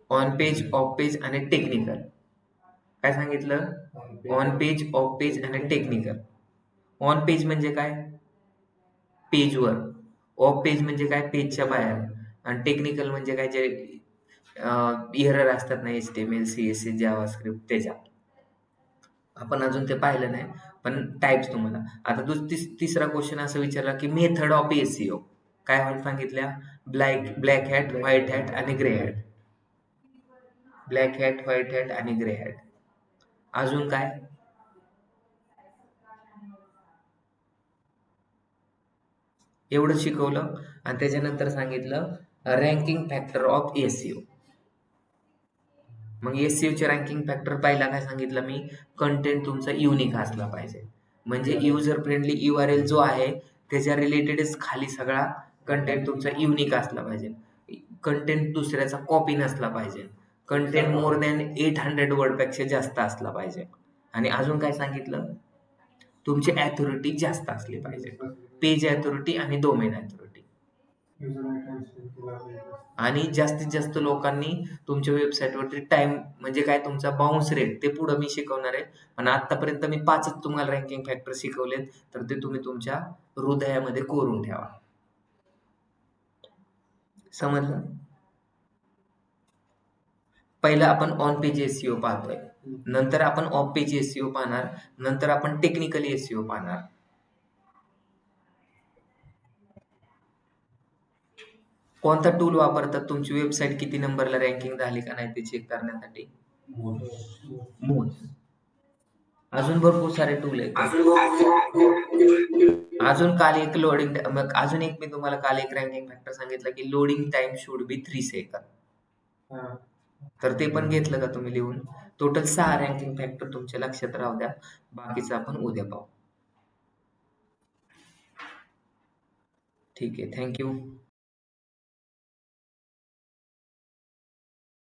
On page, of page आणि टेक्निकल. काय सांगितलं? ऑन पेज, ऑफ पेज आणि टेक्निकल. ऑन पेज म्हणजे काय? पेजवर. ऑफ पेज म्हणजे काय? पेजच्या बाहेर. आणि टेक्निकल म्हणजे काय? जे एरर असतात ना, HTML, CSS, जावास्क्रिप्ट त्याच्या. आपण अजून ते पाहिलं नाही, पण टाइप्स तुम्हाला. आता तिसरा क्वेश्चन असं विचारला की मेथड ऑफ SEO काय सांगितल्या? ब्लॅक हॅट, व्हाईट हॅट आणि grey hat. Black hat, white hat आणि ग्रे हॅट. अजून काय? एवढं शिकवलं आणि त्याच्यानंतर सांगितलं रँकिंग फॅक्टर ऑफ एसईओ. मग एसईओ चे रँकिंग फॅक्टर पहिला काय सांगितलं मी? कंटेंट तुमचा युनिक असला पाहिजे. म्हणजे युजर फ्रेंडली URL जो आहे त्याच्या रिलेटेडच खाली सगळा कंटेंट तुमचा युनिक असला पाहिजे. कंटेंट दुसऱ्याचा कॉपी नसला पाहिजे. कंटेंट मोर दॅन 800 वर्ड पेक्षा जास्त असला पाहिजे. आणि अजून काय सांगितलं? तुमची अथॉरिटी जास्त असली पाहिजे. पेज अथॉरिटी आणि डोमेन अथॉरिटी. आणि जास्तीत जास्त लोकांनी तुमच्या वेबसाईटवरती टाइम म्हणजे काय तुमचा बाउन्स रेट ते पुढे मी शिकवणार आहे. पण आतापर्यंत मी 5च तुम्हाला रँकिंग फॅक्टर शिकवलेत, तर ते तुम्ही तुमच्या हृदयामध्ये कोरून ठेवा. समजलं? पहिलं आपण ऑन पेज एसईओ पाहतोय, नंतर आपण ऑफ पेज एसईओ पाहणार, नंतर आपण टेक्निकल एसईओ पाहणार. कोणता टूल वापरतात तुमची वेबसाईट किती नंबरला रँकिंग झाली का नाही ते चेक करण्यासाठी? मोज. अजून भरपूर सारे टूल आहेत. अजून काल एक लोडिंग अजून एक मी तुम्हाला काल एक रँकिंग फॅक्टर सांगितलं की loading time should be 3 second. तर ते पण घेतलं का तुम्ही लिहून? टोटल 6 रँकिंग फॅक्टर तुमच्या लक्षात राहू द्या. बाकीचं आपण उद्या पाहू. ठीक आहे. थँक्यू.